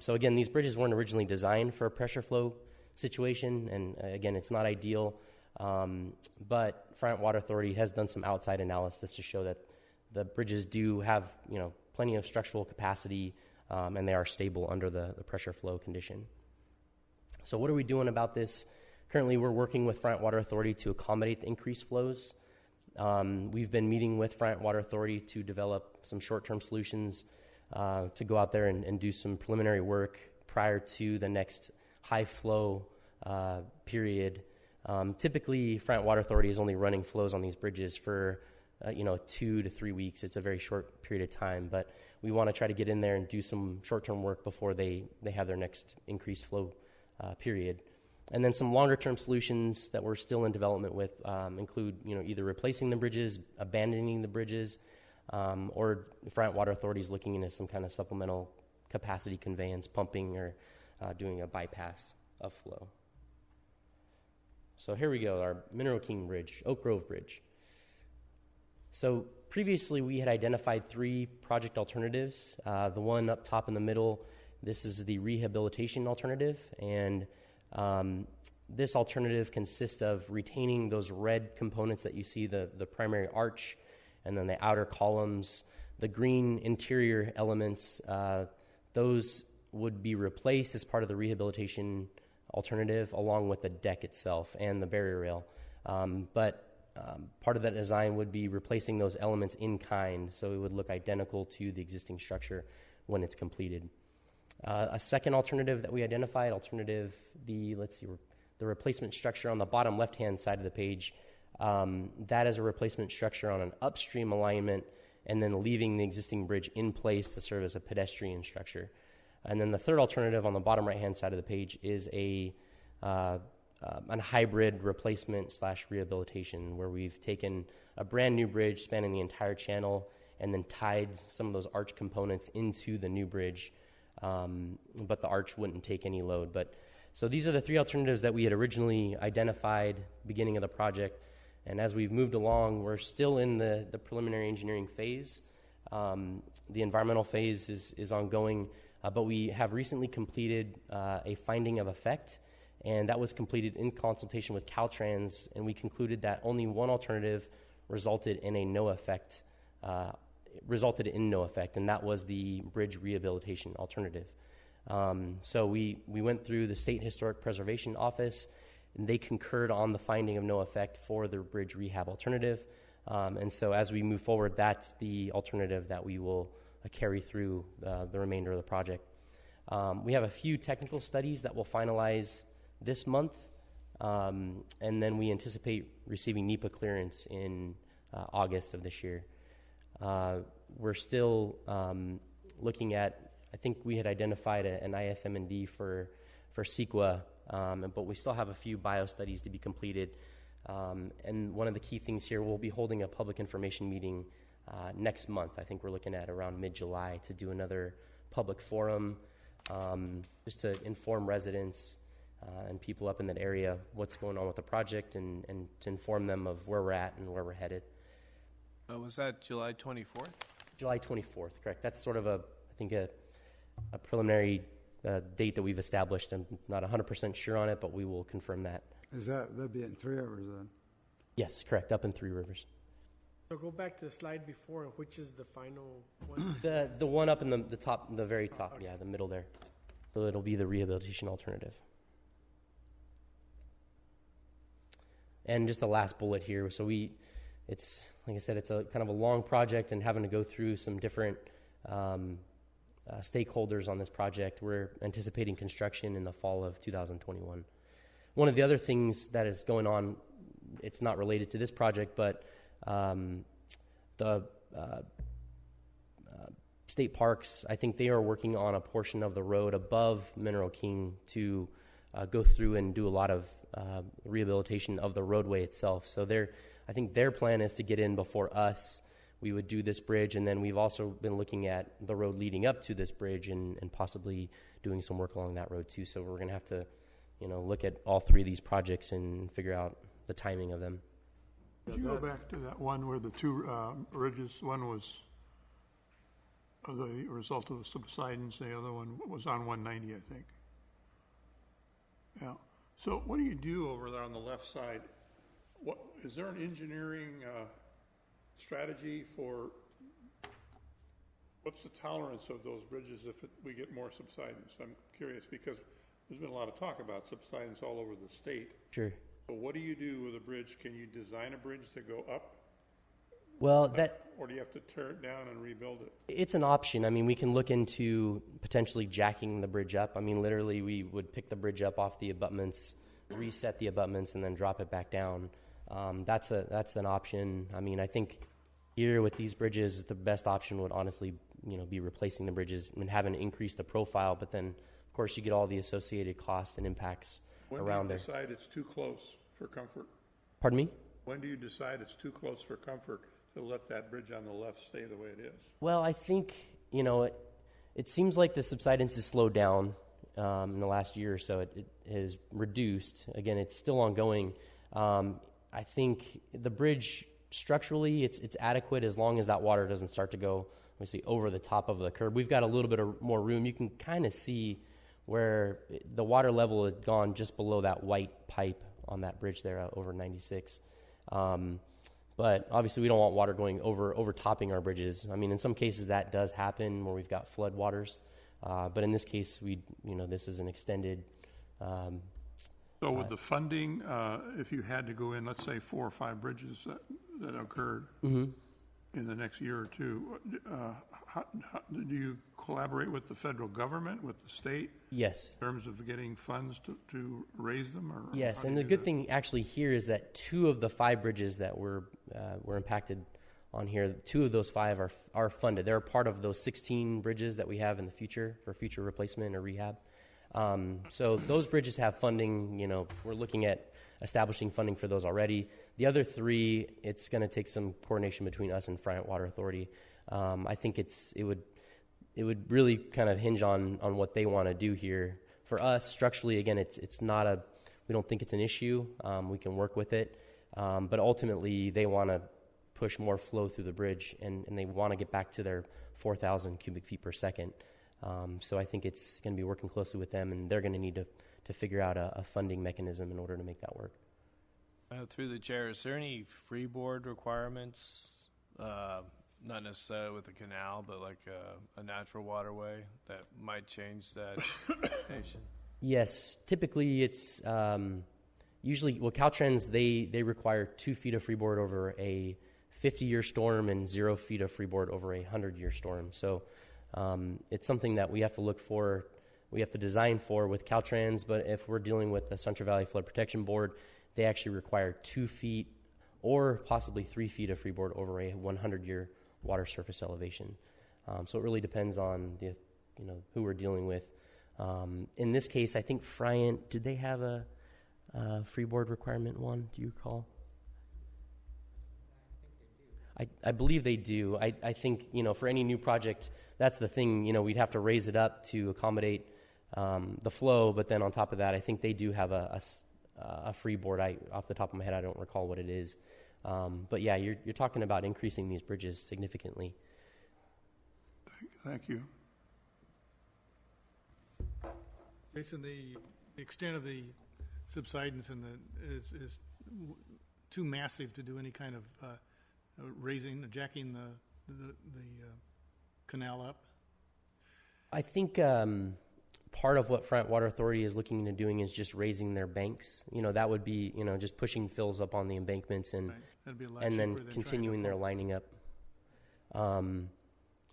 S11: So again, these bridges weren't originally designed for a pressure flow situation, and again, it's not ideal. But Front Water Authority has done some outside analysis to show that the bridges do have, plenty of structural capacity, and they are stable under the pressure flow condition. So what are we doing about this? Currently, we're working with Front Water Authority to accommodate the increased flows. We've been meeting with Front Water Authority to develop some short-term solutions to go out there and do some preliminary work prior to the next high flow period. Typically, Front Water Authority is only running flows on these bridges for 2 to 3 weeks. It's a very short period of time, but we want to try to get in there and do some short-term work before they have their next increased flow period. And then some longer-term solutions that we're still in development with include, either replacing the bridges, abandoning the bridges, or Front Water Authority is looking into some kind of supplemental capacity conveyance, pumping, or doing a bypass of flow. So here we go, our Mineral King Bridge, Oak Grove Bridge. So previously we had identified 3 project alternatives. The one up top in the middle, this is the rehabilitation alternative, and this alternative consists of retaining those red components that you see, the primary arch, and then the outer columns. The green interior elements, those would be replaced as part of the rehabilitation alternative, along with the deck itself and the barrier rail. But part of that design would be replacing those elements in kind, so it would look identical to the existing structure when it's completed. A second alternative that we identified, the replacement structure on the bottom left-hand side of the page, that is a replacement structure on an upstream alignment, and then leaving the existing bridge in place to serve as a pedestrian structure. And then the third alternative on the bottom right-hand side of the page is a hybrid replacement / rehabilitation, where we've taken a brand new bridge spanning the entire channel and then tied some of those arch components into the new bridge, but the arch wouldn't take any load. So these are the 3 alternatives that we had originally identified beginning of the project, and as we've moved along, we're still in the preliminary engineering phase. The environmental phase is ongoing, but we have recently completed a finding of effect, and that was completed in consultation with Caltrans, and we concluded that only one alternative resulted in no effect, and that was the bridge rehabilitation alternative. So we went through the State Historic Preservation Office, and they concurred on the finding of no effect for the bridge rehab alternative. And so as we move forward, that's the alternative that we will carry through the remainder of the project. We have a few technical studies that we'll finalize this month, and then we anticipate receiving NEPA clearance in August of this year. We're still looking at, I think we had identified an ISM&D for CEQA, but we still have a few bio studies to be completed. And one of the key things here, we'll be holding a public information meeting next month. I think we're looking at around mid-July to do another public forum, just to inform residents and people up in that area what's going on with the project, and to inform them of where we're at and where we're headed.
S9: Was that July 24th?
S11: July 24th, correct. That's sort of a preliminary date that we've established. I'm not 100% sure on it, but we will confirm that.
S3: That'd be in 3 Rivers then?
S11: Yes, correct, up in 3 Rivers.
S4: So go back to the slide before, which is the final one?
S11: The one up in the top, the very top, okay. Yeah, the middle there. So it'll be the rehabilitation alternative. And just the last bullet here. So it's like I said, it's a kind of a long project, and having to go through some different stakeholders on this project. We're anticipating construction in the fall of 2021. One of the other things that is going on, it's not related to this project, but the state parks, I think they are working on a portion of the road above Mineral King to go through and do a lot of rehabilitation of the roadway itself. So I think their plan is to get in before us. We would do this bridge, and then we've also been looking at the road leading up to this bridge and possibly doing some work along that road too. So we're going to have to, look at all 3 of these projects and figure out the timing of them.
S10: Could you go back to that one where the 2 ridges, one was the result of the subsidence, the other one was on 190, I think. Yeah. So what do you do over there on the left side is there an engineering strategy for, what's the tolerance of those bridges if we get more subsidence? I'm curious because there's been a lot of talk about subsidence all over the state.
S11: Sure.
S10: But what do you do with a bridge? Can you design a bridge to go up?
S11: Well,
S10: Or do you have to tear it down and rebuild it?
S11: it's an option. I mean, we can look into potentially jacking the bridge up. I mean, literally, we would pick the bridge up off the abutments, reset the abutments, and then drop it back down. That's an option. I mean, I think here with these bridges, the best option would honestly, be replacing the bridges and having to increase the profile. But then, of course, you get all the associated costs and impacts around there.
S10: When do you decide it's too close for comfort?
S11: Pardon me?
S10: When do you decide it's too close for comfort to let that bridge on the left stay the way it is?
S11: Well, I think, it seems like the subsidence has slowed down in the last year or so. It has reduced. Again, it's still ongoing. I think the bridge, structurally, it's adequate as long as that water doesn't start to go, obviously, over the top of the curb. We've got a little bit of more room. You can kind of see where the water level had gone just below that white pipe on that bridge there over 96. But obviously, we don't want water going overtopping our bridges. I mean, in some cases that does happen where we've got flood waters. But in this case, this is an extended.
S10: So with the funding, if you had to go in, let's say 4 or 5 bridges that occurred in the next year or two, do you collaborate with the federal government, with the state?
S11: Yes.
S10: In terms of getting funds to raise them? Or
S11: yes, and the good thing actually here is that 2 of the 5 bridges that were impacted on here, 2 of those 5 are funded. They're part of those 16 bridges that we have in the future for future replacement or rehab. So those bridges have funding. We're looking at establishing funding for those already. The other 3, it's going to take some coordination between us and Friant Water Authority. I think it would really kind of hinge on what they want to do here. For us, structurally, again, it's not we don't think it's an issue. We can work with it. But ultimately, they want to push more flow through the bridge, and they want to get back to their 4,000 cubic feet per second. So I think it's going to be working closely with them, and they're going to need to figure out a funding mechanism in order to make that work.
S9: Through the chair, is there any freeboard requirements, not necessarily with the canal, but like a natural waterway that might change that nation?
S11: Yes, typically it's usually, Caltrans, they require 2 feet of freeboard over a 50-year storm and 0 feet of freeboard over a 100-year storm. So it's something that we have to look for, we have to design for with Caltrans, but if we're dealing with the Central Valley Flood Protection Board, they actually require 2 feet or possibly 3 feet of freeboard over a 100-year water surface elevation. So it really depends on who we're dealing with. In this case, I think Friant, did they have a freeboard requirement one? Do you recall? I believe they do. I think, for any new project, that's the thing, we'd have to raise it up to accommodate the flow, but then on top of that, I think they do have a freeboard. Off the top of my head, I don't recall what it is. But yeah, you're talking about increasing these bridges significantly.
S10: Thank you. Jason, the extent of the subsidence is too massive to do any kind of jacking the canal up?
S11: I think part of what Friant Water Authority is looking into doing is just raising their banks. That would be, just pushing fills up on the embankments and then continuing their lining up.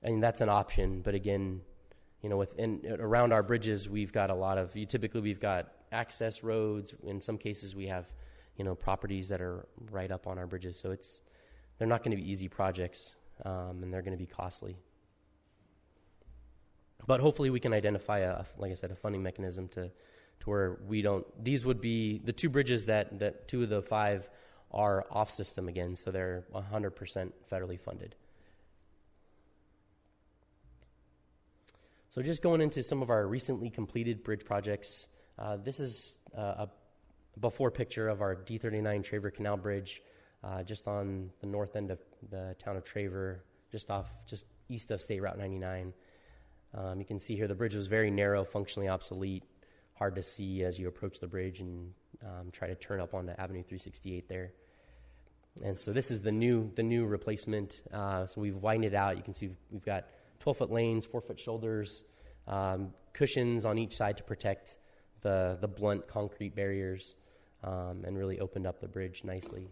S11: That's an option, but again, around our bridges, we've got typically we've got access roads. In some cases, we have, properties that are right up on our bridges. So they're not going to be easy projects, and they're going to be costly. But hopefully we can identify like I said, a funding mechanism to where these would be the 2 bridges that 2 of the 5 are off system again. So they're 100% federally funded. So just going into some of our recently completed bridge projects, this is a before picture of our D39 Traver Canal Bridge, just on the north end of the town of Traver, just east of State Route 99. You can see here the bridge was very narrow, functionally obsolete, hard to see as you approach the bridge and try to turn up onto Avenue 368 there. And so this is the new replacement. So we've widened it out. You can see we've got 12-foot lanes, 4-foot shoulders, cushions on each side to protect the blunt concrete barriers, and really opened up the bridge nicely.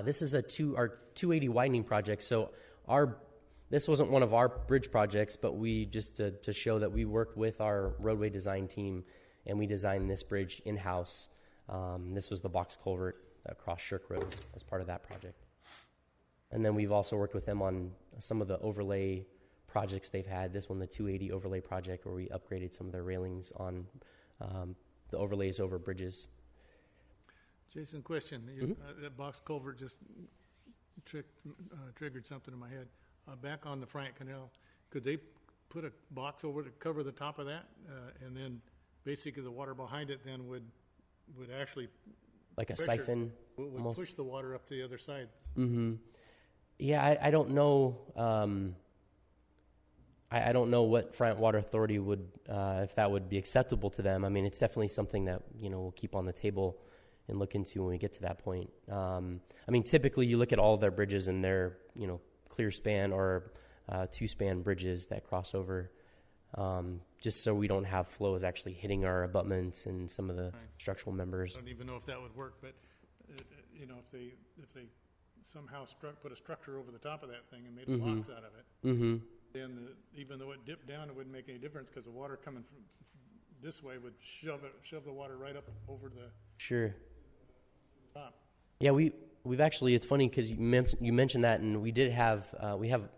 S11: This is our 280 widening project. So this wasn't one of our bridge projects, but we just to show that we worked with our roadway design team, and we designed this bridge in-house. This was the box culvert across Shirk Road as part of that project. And then we've also worked with them on some of the overlay projects they've had. This one, the 280 overlay project, where we upgraded some of their railings on the overlays over bridges.
S6: Jason, question. That box culvert just triggered something in my head. Back on the Frank Canal, could they put a box over to cover the top of that, and then basically the water behind it then would actually
S11: like a siphon,
S6: would
S11: almost
S6: push the water up to the other side?
S11: Mm-hmm. Yeah, I don't know. I don't know what Front Water Authority would, if that would be acceptable to them. I mean, it's definitely something that we'll keep on the table and look into when we get to that point. I mean, typically you look at all of their bridges and they're clear span or 2-span bridges that cross over, just so we don't have flows actually hitting our abutments and some of the structural members.
S6: I don't even know if that would work, but if they somehow put a structure over the top of that thing and made a box out of it, then even though it dipped down, it wouldn't make any difference because the water coming from this way would shove the water right up over the top.
S11: Yeah, we've actually, it's funny because you mentioned that, and we have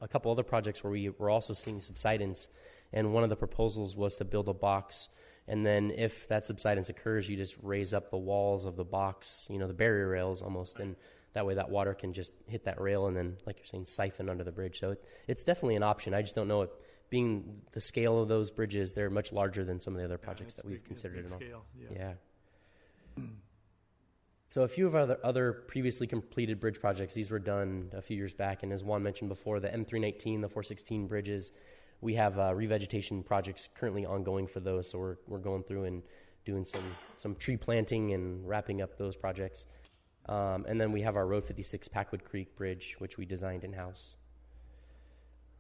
S11: a couple other projects where we were also seeing subsidence, and one of the proposals was to build a box, and then if that subsidence occurs, you just raise up the walls of the box, the barrier rails almost, and that way that water can just hit that rail and then, like you're saying, siphon under the bridge. So it's definitely an option. I just don't know it. Being the scale of those bridges, they're much larger than some of the other projects that we've considered.
S6: Big scale,
S11: yeah. So a few of our other previously completed bridge projects, these were done a few years back, and as Juan mentioned before, the M319, the 416 bridges, we have revegetation projects currently ongoing for those, so we're going through and doing some tree planting and wrapping up those projects. And then we have our Road 56 Packwood Creek Bridge, which we designed in-house.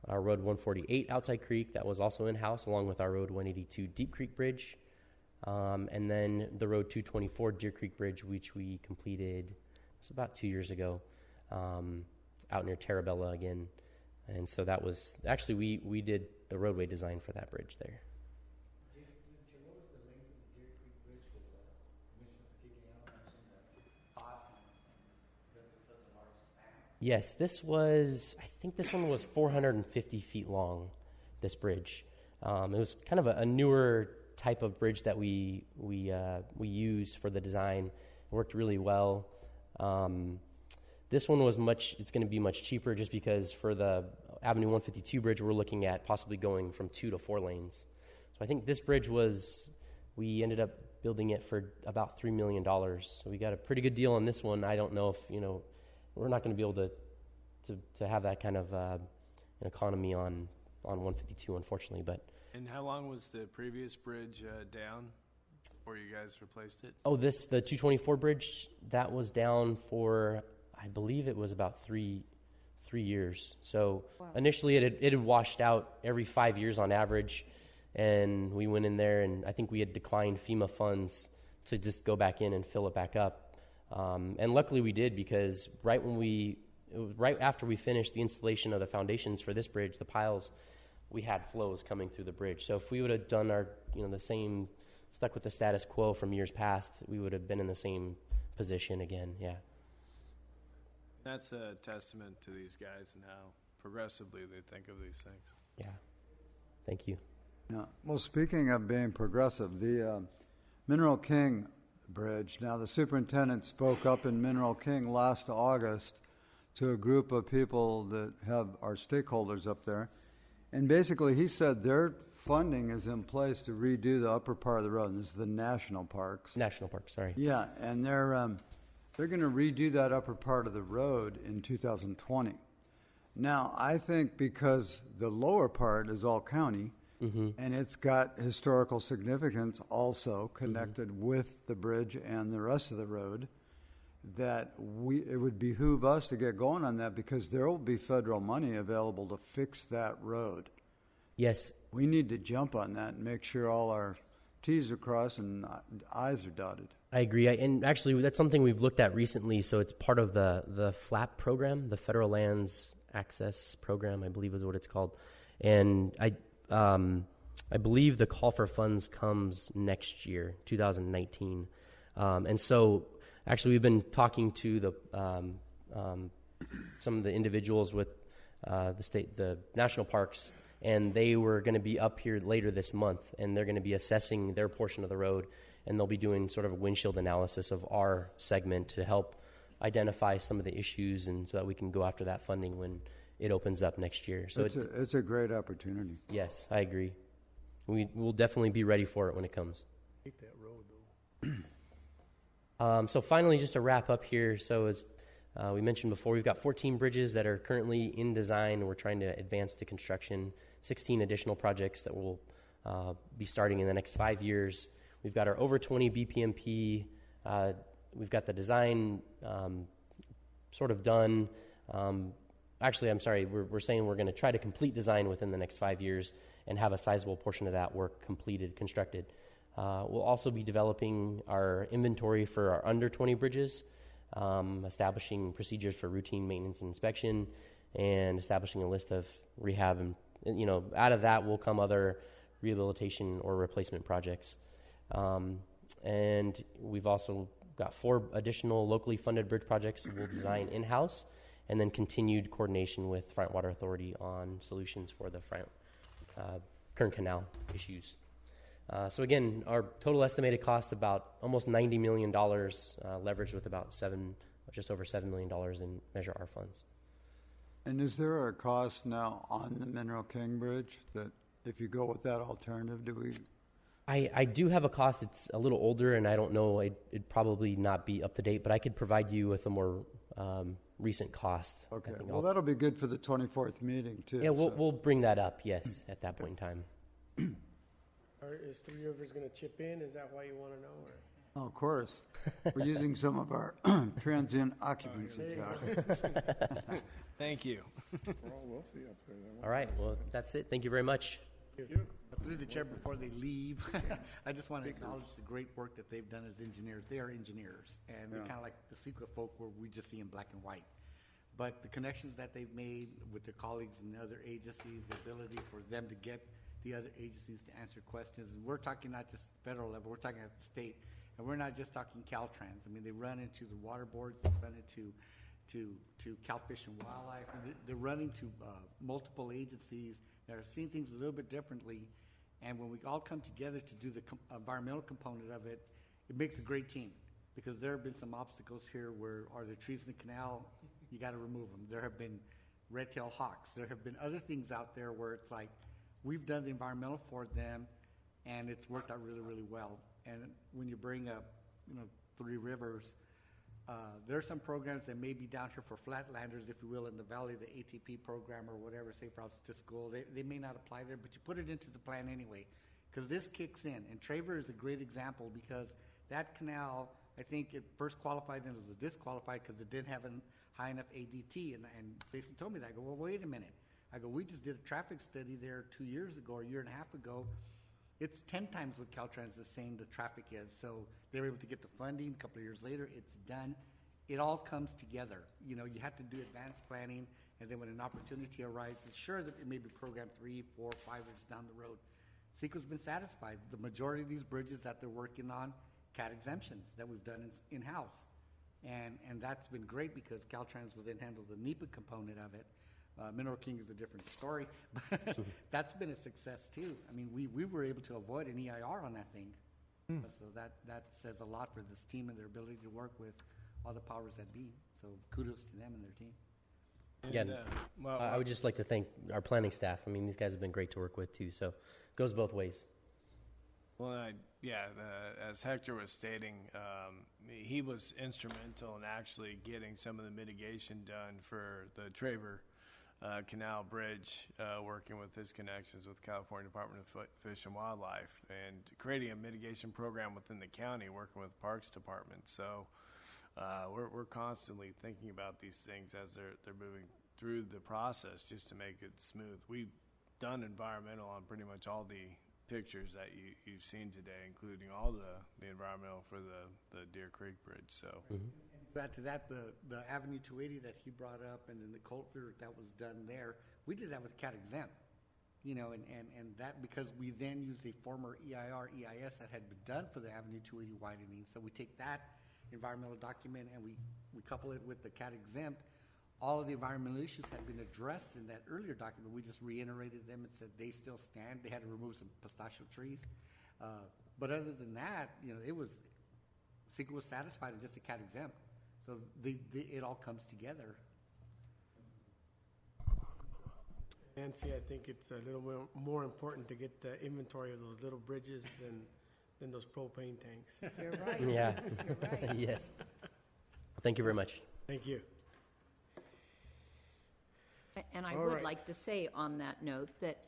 S11: Our Road 148 Outside Creek, that was also in-house, along with our Road 182 Deep Creek Bridge. And then the Road 224 Deer Creek Bridge, which we completed about 2 years ago, out near Terabella again. And so that was, actually we did the roadway design for that bridge there. Yes, I think this one was 450 feet long, this bridge. It was kind of a newer type of bridge that we used for the design. It worked really well. This one was it's going to be much cheaper just because for the Avenue 152 bridge, we're looking at possibly going from 2 to 4 lanes. So I think this bridge we ended up building it for about $3 million. So we got a pretty good deal on this one. I don't know if, we're not going to be able to have that kind of an economy on 152, unfortunately. But
S9: and how long was the previous bridge down before you guys replaced it?
S11: Oh, the 224 bridge, that was down for, I believe it was about three years. So initially it had washed out every 5 years on average, and we went in there, and I think we had declined FEMA funds to just go back in and fill it back up. And luckily we did, because right after we finished the installation of the foundations for this bridge, the piles, we had flows coming through the bridge. So if we would have done stuck with the status quo from years past, we would have been in the same position again. Yeah.
S9: That's a testament to these guys and how progressively they think of these things.
S11: Yeah. Thank you.
S3: Yeah. Well, speaking of being progressive, the Mineral King Bridge. Now, the superintendent spoke up in Mineral King last August to a group of people that are stakeholders up there. And basically, he said their funding is in place to redo the upper part of the road. And this is the national parks.
S11: National parks, sorry.
S3: Yeah, and they're going to redo that upper part of the road in 2020. Now, I think because the lower part is all county, and it's got historical significance also connected with the bridge and the rest of the road, that it would behoove us to get going on that because there will be federal money available to fix that road.
S11: Yes.
S3: We need to jump on that and make sure all our T's are crossed and I's are dotted.
S11: I agree. And actually, that's something we've looked at recently. So it's part of the FLAP program, the Federal Lands Access Program, I believe is what it's called. And I believe the call for funds comes next year, 2019. And so actually we've been talking to some of the individuals with the national parks, and they were going to be up here later this month, and they're going to be assessing their portion of the road, and they'll be doing sort of a windshield analysis of our segment to help identify some of the issues, and so that we can go after that funding when it opens up next year. So
S3: it's a great opportunity.
S11: Yes, I agree. We'll definitely be ready for it when it comes.
S6: I hate that road, though.
S11: So finally, just to wrap up here, so as we mentioned before, we've got 14 bridges that are currently in design. We're trying to advance to construction, 16 additional projects that will be starting in the next 5 years. We've got our over 20 BPMP. We've got the design sort of done. Actually, I'm sorry, we're saying we're going to try to complete design within the next 5 years and have a sizable portion of that work constructed. We'll also be developing our inventory for our under 20 bridges, establishing procedures for routine maintenance and inspection, and establishing a list of rehab. And out of that will come other rehabilitation or replacement projects. And we've also got 4 additional locally funded bridge projects we'll design in-house, and then continued coordination with Front Water Authority on solutions for the Kern Canal issues. So again, our total estimated cost about almost $90 million, leveraged with about just over $7 million in Measure R funds.
S3: And is there a cost now on the Mineral King Bridge that if you go with that alternative, do we?
S11: I do have a cost. It's a little older, and I don't know. It'd probably not be up to date, but I could provide you with a more recent cost.
S3: Okay. Well, that'll be good for the 24th meeting, too.
S11: Yeah, we'll bring that up, yes, at that point in time.
S4: Is Three Rivers going to chip in? Is that why you want to know? Or?
S3: Oh, of course. We're using some of our transient occupancy tax.
S9: Thank you.
S10: We'll see up there.
S11: All right, well, that's it. Thank you very much.
S14: Through the chair, before they leave, I just want to acknowledge the great work that they've done as engineers. They are engineers, and they're kind of like the secret folk where we just see in black and white. But the connections that they've made with their colleagues in other agencies, the ability for them to get the other agencies to answer questions, and we're talking not just federal level, we're talking at the state, and we're not just talking Caltrans. I mean, they run into the water boards, they run into Cal Fish and Wildlife, and they're running to multiple agencies that are seeing things a little bit differently. And when we all come together to do the environmental component of it, it makes a great team. Because there have been some obstacles here where are there trees in the canal? You got to remove them. There have been red-tailed hawks. There have been other things out there where it's like we've done the environmental for them, and it's worked out really, really well. And when you bring up, Three Rivers, there are some programs that may be down here for flatlanders, if you will, in the valley, the ATP program or whatever, Safe Routes to School. They may not apply there, but you put it into the plan anyway, because this kicks in. And Traver is a great example because that canal, I think it first qualified and it was disqualified because it didn't have a high enough ADT. And Jason told me that. I go, well, wait a minute. I go, we just did a traffic study there 2 years ago, or a year and a half ago. It's 10 times what Caltrans is saying the traffic is. So they were able to get the funding. A couple of years later, it's done. It all comes together. You have to do advanced planning, and then when an opportunity arises, sure that it may be program 3, 4, 5 years down the road. CEQA's been satisfied. The majority of these bridges that they're working on, CAT exemptions that we've done in-house. And that's been great because Caltrans will then handle the NEPA component of it. Mineral King is a different story, but that's been a success too. I mean, we were able to avoid an EIR on that thing. So that says a lot for this team and their ability to work with all the powers that be. So kudos to them and their team.
S11: Again, I would just like to thank our planning staff. I mean, these guys have been great to work with too, so it goes both ways.
S9: Well, as Hector was stating, he was instrumental in actually getting some of the mitigation done for the Traver Canal Bridge, working with his connections with California Department of Fish and Wildlife, and creating a mitigation program within the county, working with Parks Department. So we're constantly thinking about these things as they're moving through the process just to make it smooth. We've done environmental on pretty much all the pictures that you've seen today, including all the environmental for the Deer Creek Bridge. So,
S14: Add to that, the Avenue 280 that he brought up, and then the culvert that was done there, we did that with CAT exempt. You know, and that because we then used a former EIR, EIS that had been done for the Avenue 280 widening. So we take that environmental document and we couple it with the CAT exempt. All of the environmental issues had been addressed in that earlier document. We just reiterated them and said they still stand. They had to remove some pistachio trees. But other than that, you know, CEQA was satisfied in just a CAT exempt. So it all comes together.
S4: Nancy, I think it's a little more important to get the inventory of those little bridges than those propane tanks.
S2: You're right.
S11: Yeah.
S2: You're right.
S11: Yes. Thank you very much.
S4: Thank you.
S2: And I
S4: All
S2: would
S4: right.
S2: like to say on that note that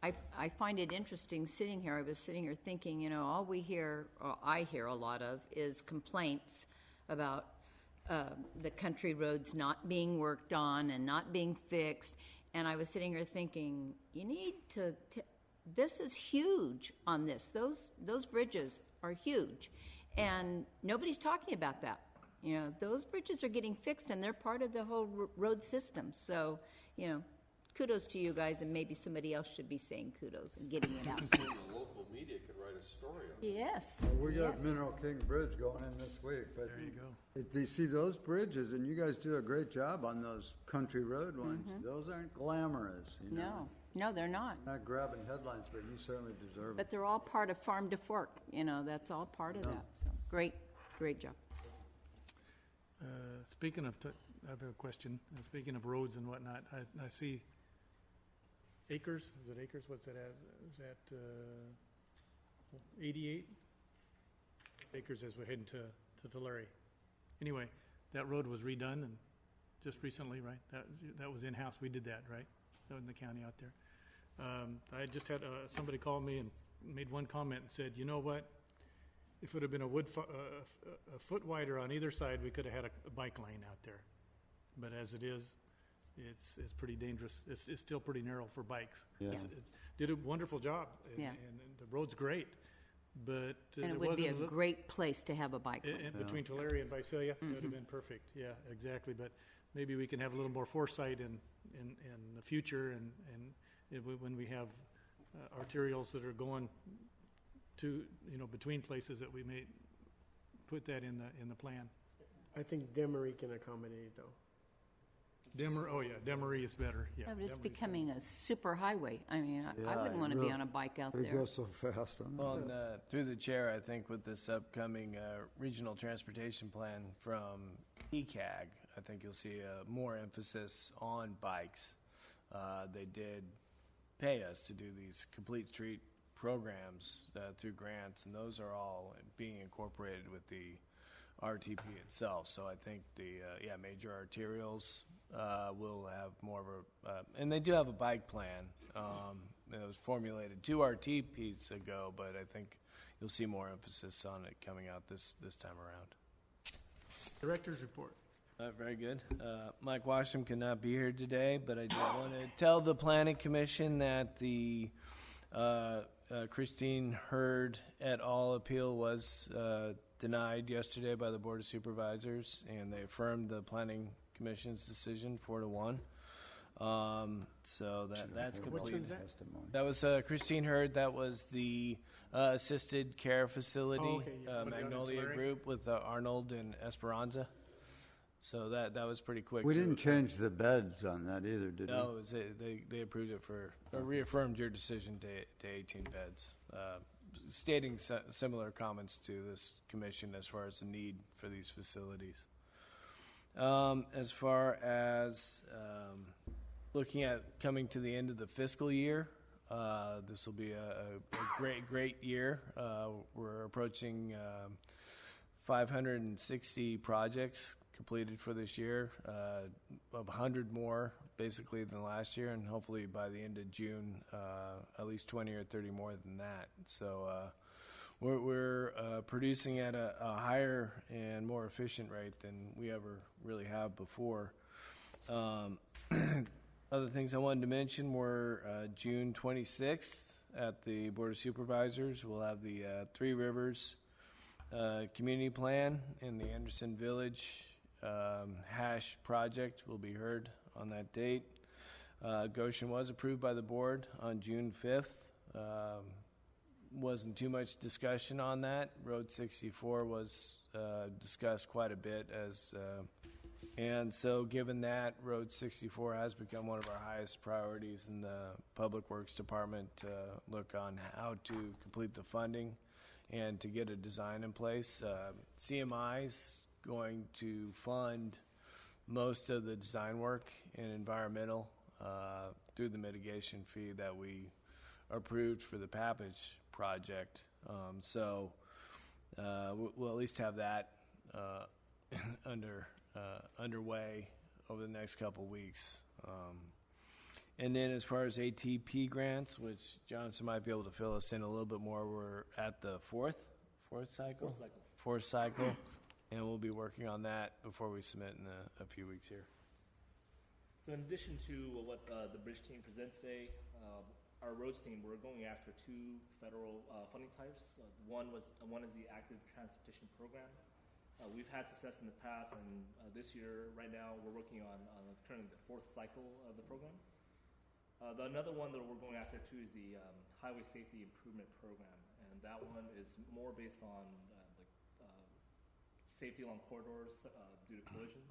S2: I find it interesting sitting here. I was sitting here thinking, you know, all we hear, or I hear a lot of, is complaints about the country roads not being worked on and not being fixed. And I was sitting here thinking, you need to this is huge on this. Those bridges are huge. And nobody's talking about that. You know, those bridges are getting fixed and they're part of the whole road system. So, you know, kudos to you guys, and maybe somebody else should be saying kudos and getting it out.
S1: The local media could write a story on it.
S2: Yes.
S3: We got
S2: yes.
S3: Mineral King Bridge going in this week, but
S6: There you go.
S3: if you see those bridges, and you guys do a great job on those country road ones, those aren't glamorous, you know?
S2: No, they're not.
S3: Not grabbing headlines, but you certainly deserve it.
S2: But they're all part of Farm to Fork. You know, that's all part of that. So great job.
S6: Speaking of, I have a question. Speaking of roads and whatnot, I see Acres. Is it Acres? What's that? Is that 88 Acres as we're heading to Tulare? Anyway, that road was redone and just recently, right? That was in-house. We did that, right? That was in the county out there. I just had somebody call me and made one comment and said, you know what? If it would have been a foot wider on either side, we could have had a bike lane out there. But as it is, it's pretty dangerous. It's still pretty narrow for bikes.
S3: Yeah.
S6: It did a wonderful job, and,
S2: Yeah.
S6: and the road's great. But
S2: And it would be a great place to have a bike lane.
S6: between Tulare and Visalia, it would have been perfect. Yeah, exactly. But maybe we can have a little more foresight in the future, and when we have arterials that are going to, you know, between places, that we may put that in the plan.
S4: I think Demery can accommodate though.
S6: Demery is better. Yeah,
S2: Yeah, but it's
S6: Demery's
S2: becoming a super highway. I mean, I
S3: Yeah,
S2: wouldn't want to
S3: it
S2: be
S3: really-
S2: on a bike out
S3: They
S2: there.
S3: go so fast on
S9: well, and, through the chair, I think with this upcoming regional transportation plan from ECAG, I think you'll see more emphasis on bikes. They did pay us to do these complete street programs through grants, and those are all being incorporated with the RTP itself. So I think the major arterials will have more of a, and they do have a bike plan. It was formulated 2 RTPs ago, but I think you'll see more emphasis on it coming out this time around.
S4: Director's report.
S9: Very good. Mike Washam cannot be here today, but I do want to tell the Planning Commission that the Christine Hurd et al. Appeal was denied yesterday by the Board of Supervisors, and they affirmed the Planning Commission's decision 4-1. So that's complete.
S4: Which one's that?
S9: That was Christine Hurd. That was the assisted care facility,
S4: Oh, okay, yeah.
S9: Magnolia
S4: Tulare?
S9: Group with Arnold and Esperanza. So that was pretty quick.
S3: We didn't change the beds on that either, did we?
S9: No, it was, they approved it or reaffirmed your decision to 18 beds, stating similar comments to this commission as far as the need for these facilities. As far as looking at coming to the end of the fiscal year, this will be a great year. We're approaching 560 projects completed for this year, 100 more basically than last year, and hopefully by the end of June, at least 20 or 30 more than that. So we're producing at a higher and more efficient rate than we ever really have before. Other things I wanted to mention were June 26th at the Board of Supervisors. We'll have the Three Rivers Community Plan in the Anderson Village hash project will be heard on that date. Goshen was approved by the board on June 5th. Wasn't too much discussion on that. Road 64 was discussed quite a bit and so given that, Road 64 has become one of our highest priorities in the Public Works Department to look on how to complete the funding and to get a design in place. CMI's going to fund most of the design work and environmental through the mitigation fee that we approved for the Pappage project. So we'll at least have that underway over the next couple weeks. And then as far as ATP grants, which Johnson might be able to fill us in a little bit more, we're at the fourth cycle, and we'll be working on that before we submit in a few weeks here.
S15: So in addition to what the bridge team presented today, our roads team, we're going after two federal funding types. One is the Active Transportation Program. We've had success in the past, and this year, right now, we're working on currently the fourth cycle of the program. Another one that we're going after too is the Highway Safety Improvement Program, and that one is more based on safety along corridors due to collisions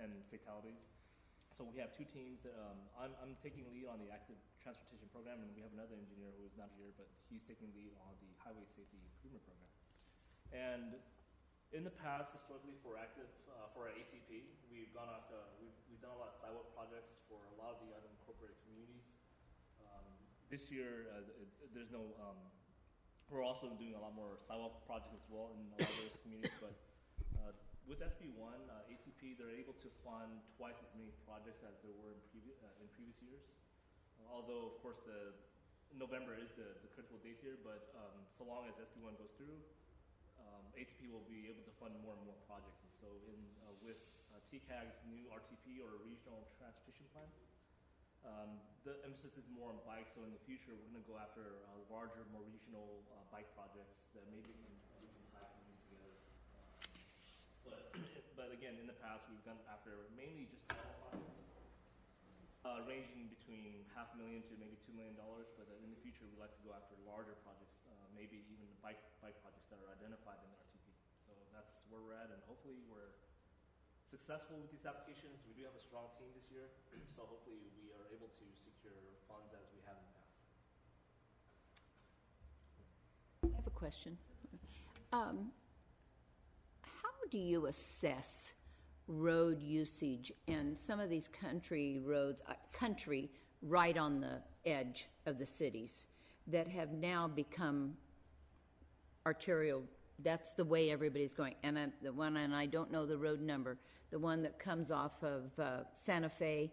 S15: and fatalities. So we have two teams. I'm taking lead on the Active Transportation Program, and we have another engineer who is not here, but he's taking lead on the Highway Safety Improvement Program. And in the past, historically, for our ATP, we've done a lot of sidewalk projects for a lot of the unincorporated communities. This year, there's no. We're also doing a lot more sidewalk projects as well in a lot of those communities. But with SB1, ATP, they're able to fund twice as many projects as there were in previous years. Although, of course, November is the critical date here. But so long as SB1 goes through, ATP will be able to fund more and more projects. And so with TCAG's new RTP, or Regional Transportation Plan, the emphasis is more on bikes. So in the future, we're going to go after larger, more regional bike projects that maybe we can tie these together. But again, in the past, we've gone after mainly just small projects, ranging between $500,000 to maybe $2 million. But in the future, we'd like to go after larger projects, maybe even bike projects that are identified in the RTP. So that's where we're at, and hopefully we're successful with these applications. We do have a strong team this year, so hopefully we are able to secure funds as we have in the past.
S2: I have a question. How do you assess road usage and some of these country roads, country right on the edge of the cities that have now become arterial? That's the way everybody's going. And the one, and I don't know the road number, the one that comes off of Santa Fe,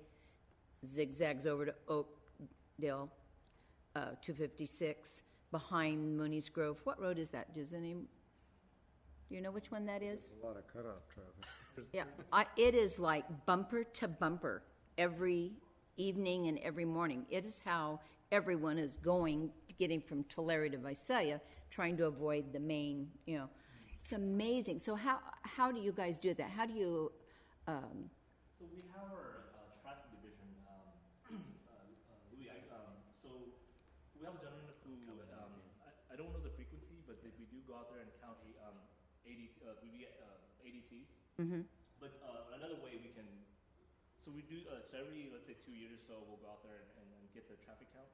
S2: zigzags over to Oakdale, 256, behind Mooney's Grove. What road is that? Do you know which one that is?
S3: There's a lot of cutoff traffic.
S2: Yeah, it is like bumper to bumper every evening and every morning. It is how everyone is getting from Tulare to Visalia, trying to avoid the main, It's amazing. So how do you guys do that? How do you...
S15: So we have our traffic division, Louis. So we have a gentleman who, I don't know the frequency, but we do go out there and count ADTs.
S2: Mm-hmm.
S15: But another way we can, so we do, so every, let's say 2 years or so, we'll go out there and get the traffic count.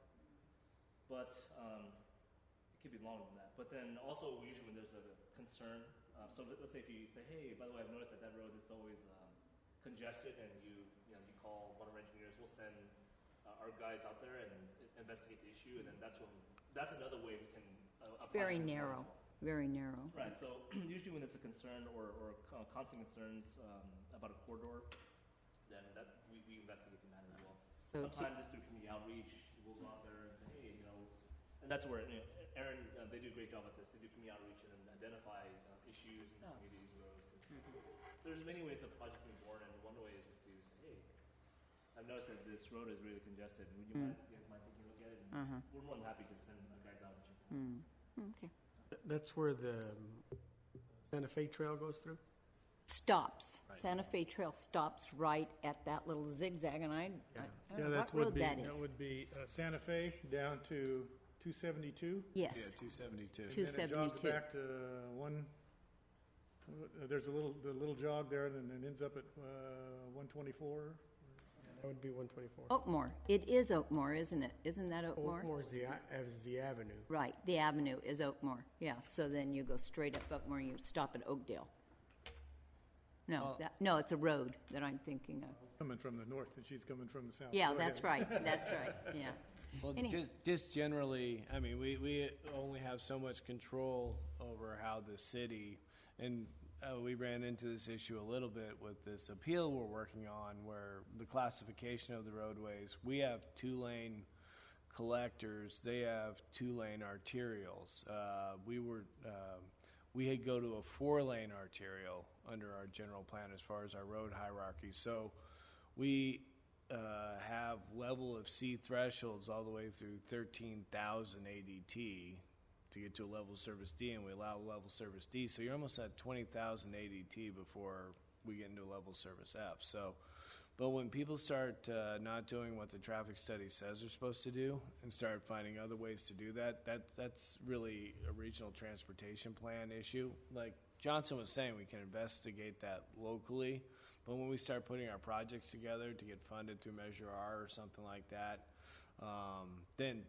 S15: But it could be longer than that. But then also, usually when there's a concern, so let's say if you say, hey, by the way, I've noticed that road is always congested, and you call one of our engineers, we'll send our guys out there and investigate the issue, and then that's another way we can.
S2: It's very narrow. Very narrow.
S15: Right. So usually when there's a concern or constant concerns about a corridor, then we investigate the matter as well.
S2: So
S15: sometimes just through community outreach, we'll go out there and say, hey, and that's where Aaron, they do a great job at this. They do community outreach and then identify issues in communities, roads. There's many ways of projects being born, and one way is just to say, hey, I've noticed that this road is really congested. Would you guys mind taking a look at it? And we're more than happy to send guys out and check it out.
S2: Okay.
S4: That's where the Santa Fe Trail goes through?
S2: Stops. Santa Fe Trail stops right at that little zigzag, and I don't know
S6: that
S2: what road
S6: would be,
S2: that is.
S6: that would be Santa Fe down to 272.
S2: Yes.
S9: 272.
S6: And then it jogs
S2: 272.
S6: back to there's a little jog there, and then it ends up at 124.
S4: That would be 124.
S2: Oakmore. It is Oakmore, isn't it? Isn't that Oakmore?
S4: Oakmore is the avenue.
S2: Right. The avenue is Oakmore. Yeah. So then you go straight up Oakmore and you stop at Oakdale. No, no, it's a road that I'm thinking of.
S6: Coming from the north, and she's coming from the south.
S2: Yeah,
S6: Go
S2: that's
S6: ahead.
S2: right. That's right. Yeah.
S9: Well, just generally, I mean, we only have so much control over how the city, and we ran into this issue a little bit with this appeal we're working on, where the classification of the roadways, we have 2-lane collectors, they have 2-lane arterials. We had go to a 4-lane arterial under our general plan as far as our road hierarchy. So we have level of C thresholds all the way through 13,000 ADT to get to a level service D, and we allow level service D. So you're almost at 20,000 ADT before we get into level service F. So, but when people start not doing what the traffic study says they're supposed to do and start finding other ways to do that, that's really a regional transportation plan issue. Like Johnson was saying, we can investigate that locally, but when we start putting our projects together to get funded through Measure R or something like that, then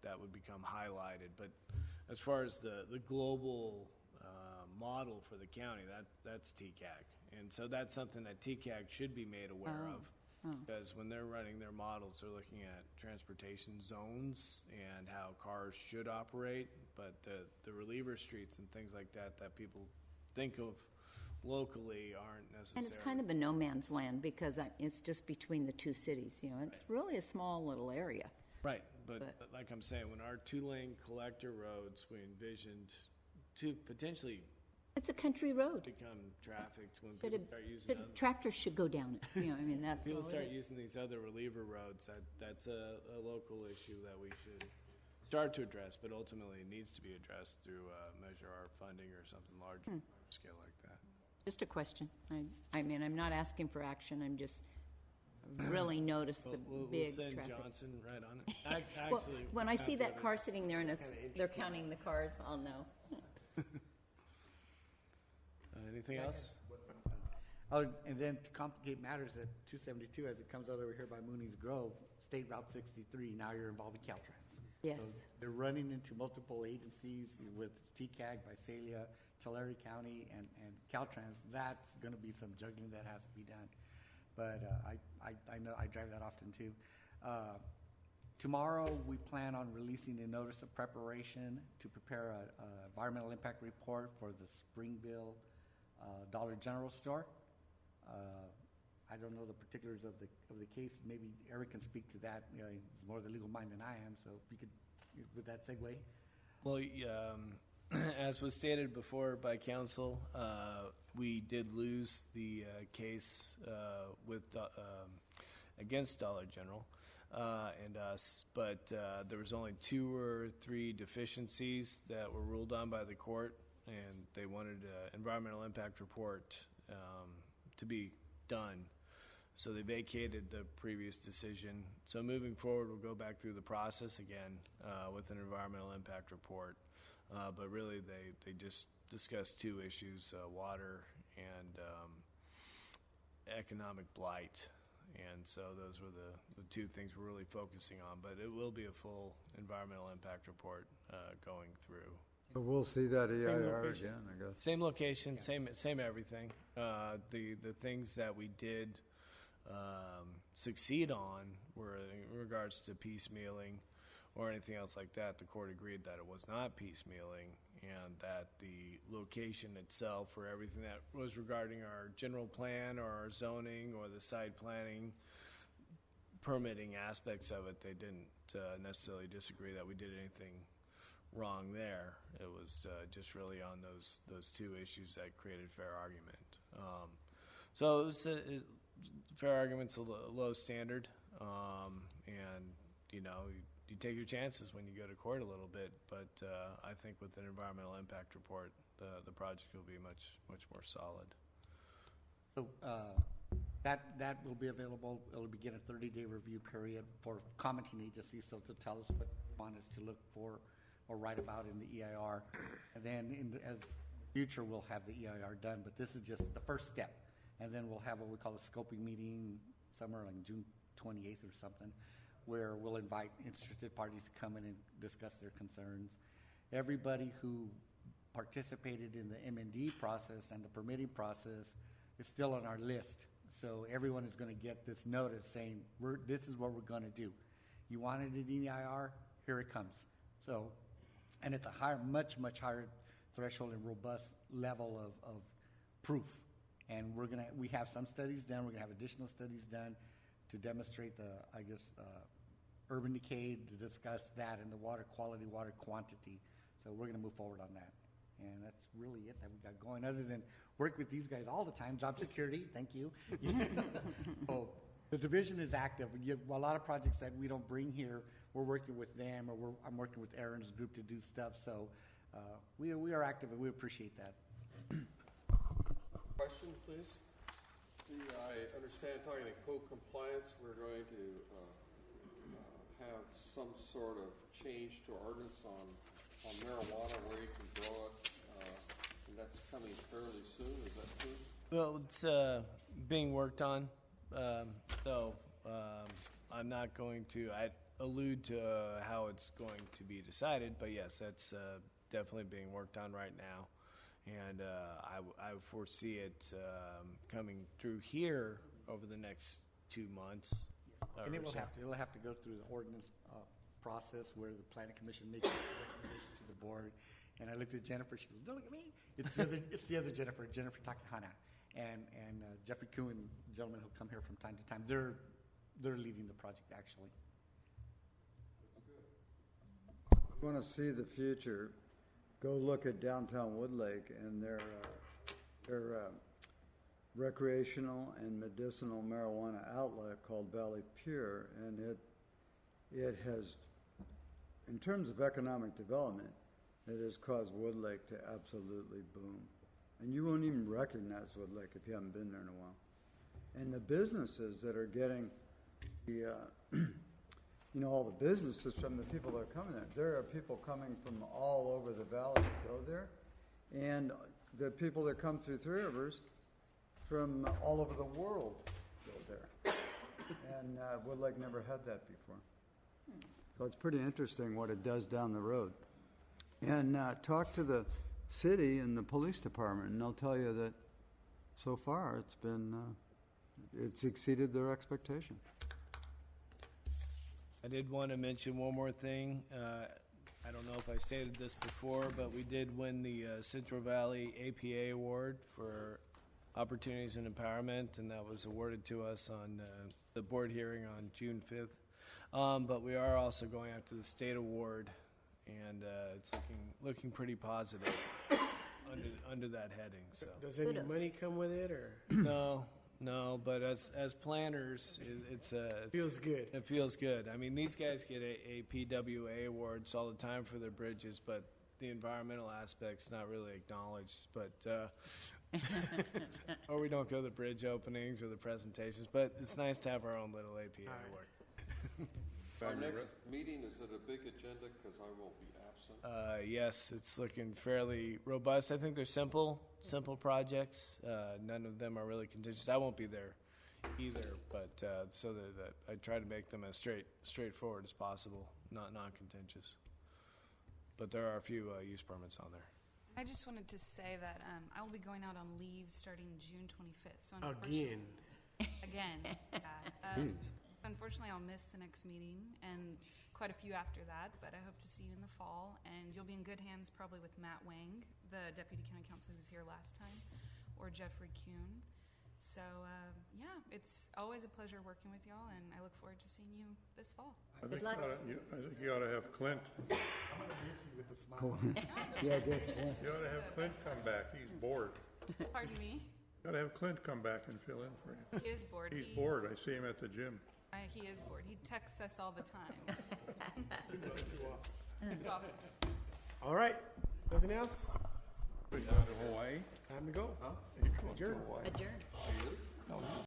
S9: that would become highlighted. But as far as the global model for the county, that's TCAG. And so that's something that TCAG should be made aware of, because when they're running their models, they're looking at transportation zones and how cars should operate, but the reliever streets and things like that people think of locally aren't necessarily.
S2: And it's kind of a no man's land because it's just between the two cities. You know, it's really a small little area.
S9: Right, but like I'm saying, when our 2-lane collector roads, we envisioned to potentially
S2: It's a country road.
S9: become trafficked when people start using other,
S2: Tractors should go down it. You know, I mean, that's
S9: people
S2: all
S9: start
S2: it is.
S9: using these other reliever roads. That's a local issue that we should start to address, but ultimately it needs to be addressed through Measure R funding or something large scale like that.
S2: Just a question. I mean, I'm not asking for action. I'm just really noticed the
S9: We'll
S2: big
S9: send
S2: traffic.
S9: Johnson right on it. Actually,
S2: Well, when I see
S9: after
S2: that car sitting there and they're counting the cars, I'll know.
S9: Anything else?
S14: Oh, and then to complicate matters, at 272, as it comes out over here by Mooney's Grove, State Route 63, now you're involving Caltrans.
S2: Yes.
S14: So they're running into multiple agencies with TCAG, Visalia, Tulare County, and Caltrans. That's going to be some juggling that has to be done. But I know I drive that often too. Tomorrow, we plan on releasing a notice of preparation to prepare a environmental impact report for the Springville Dollar General store. I don't know the particulars of the case. Maybe Eric can speak to that. You know, he's more the legal mind than I am. So if you could, with that segue.
S9: Well, as was stated before by council, we did lose the case against Dollar General and us, but there was only 2 or 3 deficiencies that were ruled on by the court, and they wanted an environmental impact report to be done. So they vacated the previous decision. So moving forward, we'll go back through the process again with an environmental impact report. But really, they just discussed 2 issues, water and economic blight. And so those were the 2 things we're really focusing on. But it will be a full environmental impact report going through.
S3: But we'll see that EIR
S9: location.
S3: again, I guess.
S9: Same location, same everything. The things that we did succeed on were in regards to piecemealing or anything else like that. The court agreed that it was not piecemealing and that the location itself for everything that was regarding our general plan or our zoning or the site planning permitting aspects of it, they didn't necessarily disagree that we did anything wrong there. It was just really on those two issues that created fair argument. So it was fair argument's a low standard, and you take your chances when you go to court a little bit. But I think with an environmental impact report, the project will be much more solid.
S14: So that will be available. It'll begin a 30-day review period for commenting agencies, so to tell us what they want us to look for or write about in the EIR. And then as future, we'll have the EIR done, but this is just the first step. And then we'll have what we call a scoping meeting somewhere like June 28th or something, where we'll invite interested parties to come in and discuss their concerns. Everybody who participated in the M&D process and the permitting process is still on our list. So everyone is going to get this notice saying, this is what we're going to do. You wanted an EIR? Here it comes. So, and it's a much higher threshold and robust level of proof. And we have some studies done. We're going to have additional studies done to demonstrate urban decay, to discuss that and the water quality, water quantity. So we're going to move forward on that. And that's really it that we got going, other than work with these guys all the time. Job security, thank you. Oh, the division is active. A lot of projects that we don't bring here, we're working with them, or I'm working with Aaron's group to do stuff. So we are active, and we appreciate that.
S1: Question, please. I understand, talking to code compliance, we're going to have some sort of change to ordinance on marijuana, where you can grow it, and that's coming fairly soon. Is that true?
S9: Well, it's being worked on, so I'm not going to allude to how it's going to be decided, but yes, that's definitely being worked on right now. And I foresee it coming through here over the next 2 months.
S14: And it'll have to go through the ordinance process where the planning commission makes a recommendation to the board. And I looked at Jennifer. She goes, "Don't look at me. It's the other Jennifer Takahana, and Jeffrey Kuhn, gentlemen who come here from time to time. They're leading the project actually."
S3: If you want to see the future, go look at downtown Woodlake and their recreational and medicinal marijuana outlet called Valley Pure, and it has, in terms of economic development, it has caused Woodlake to absolutely boom. And you won't even recognize Woodlake if you haven't been there in a while. And the businesses that are getting the all the businesses from the people that are coming there. There are people coming from all over the valley to go there, and the people that come through Three Rivers from all over the world go there. And Woodlake never had that before. So it's pretty interesting what it does down the road. And talk to the city and the police department, and they'll tell you that so far it's exceeded their expectation.
S9: I did want to mention one more thing. I don't know if I stated this before, but we did win the Central Valley APA Award for Opportunities and Empowerment, and that was awarded to us on the board hearing on June 5th. But we are also going after the state award, and it's looking pretty positive under that heading. So
S4: does any money come with it, or No, but as planners, it feels good. It feels good. I mean, these guys get a PWA awards all the time for their bridges, but the environmental aspect's not really acknowledged. But or we don't go to the bridge openings or the presentations. But it's nice to have our own little APA award.
S1: Our next meeting, is it a big agenda? Because I won't be absent.
S9: Yes, it's looking fairly robust. I think they're simple projects. None of them are really contentious. I won't be there either, but so that I try to make them as straightforward as possible, not non-contentious. But there are a few use permits on there.
S16: I just wanted to say that I will be going out on leave starting June 25th. So
S4: Again.
S16: Yeah. Unfortunately, I'll miss the next meeting and quite a few after that, but I hope to see you in the fall. And you'll be in good hands probably with Matt Wang, the Deputy County Counsel who was here last time, or Jeffrey Kuhn. So, yeah, it's always a pleasure working with y'all, and I look forward to seeing you this fall.
S10: I think you ought to have Clint,
S3: Yeah, good.
S10: you ought to have Clint come back. He's bored.
S16: Pardon me?
S10: You ought to have Clint come back and fill in for you.
S16: He is bored.
S10: He's bored. I see him at the gym.
S16: He is bored. He texts us all the time.
S4: All right, nothing else?
S10: He's going to Hawaii.
S4: Time to go.
S10: He goes to
S4: Adjourn.
S10: Hawaii.
S2: Adjourn.
S10: No,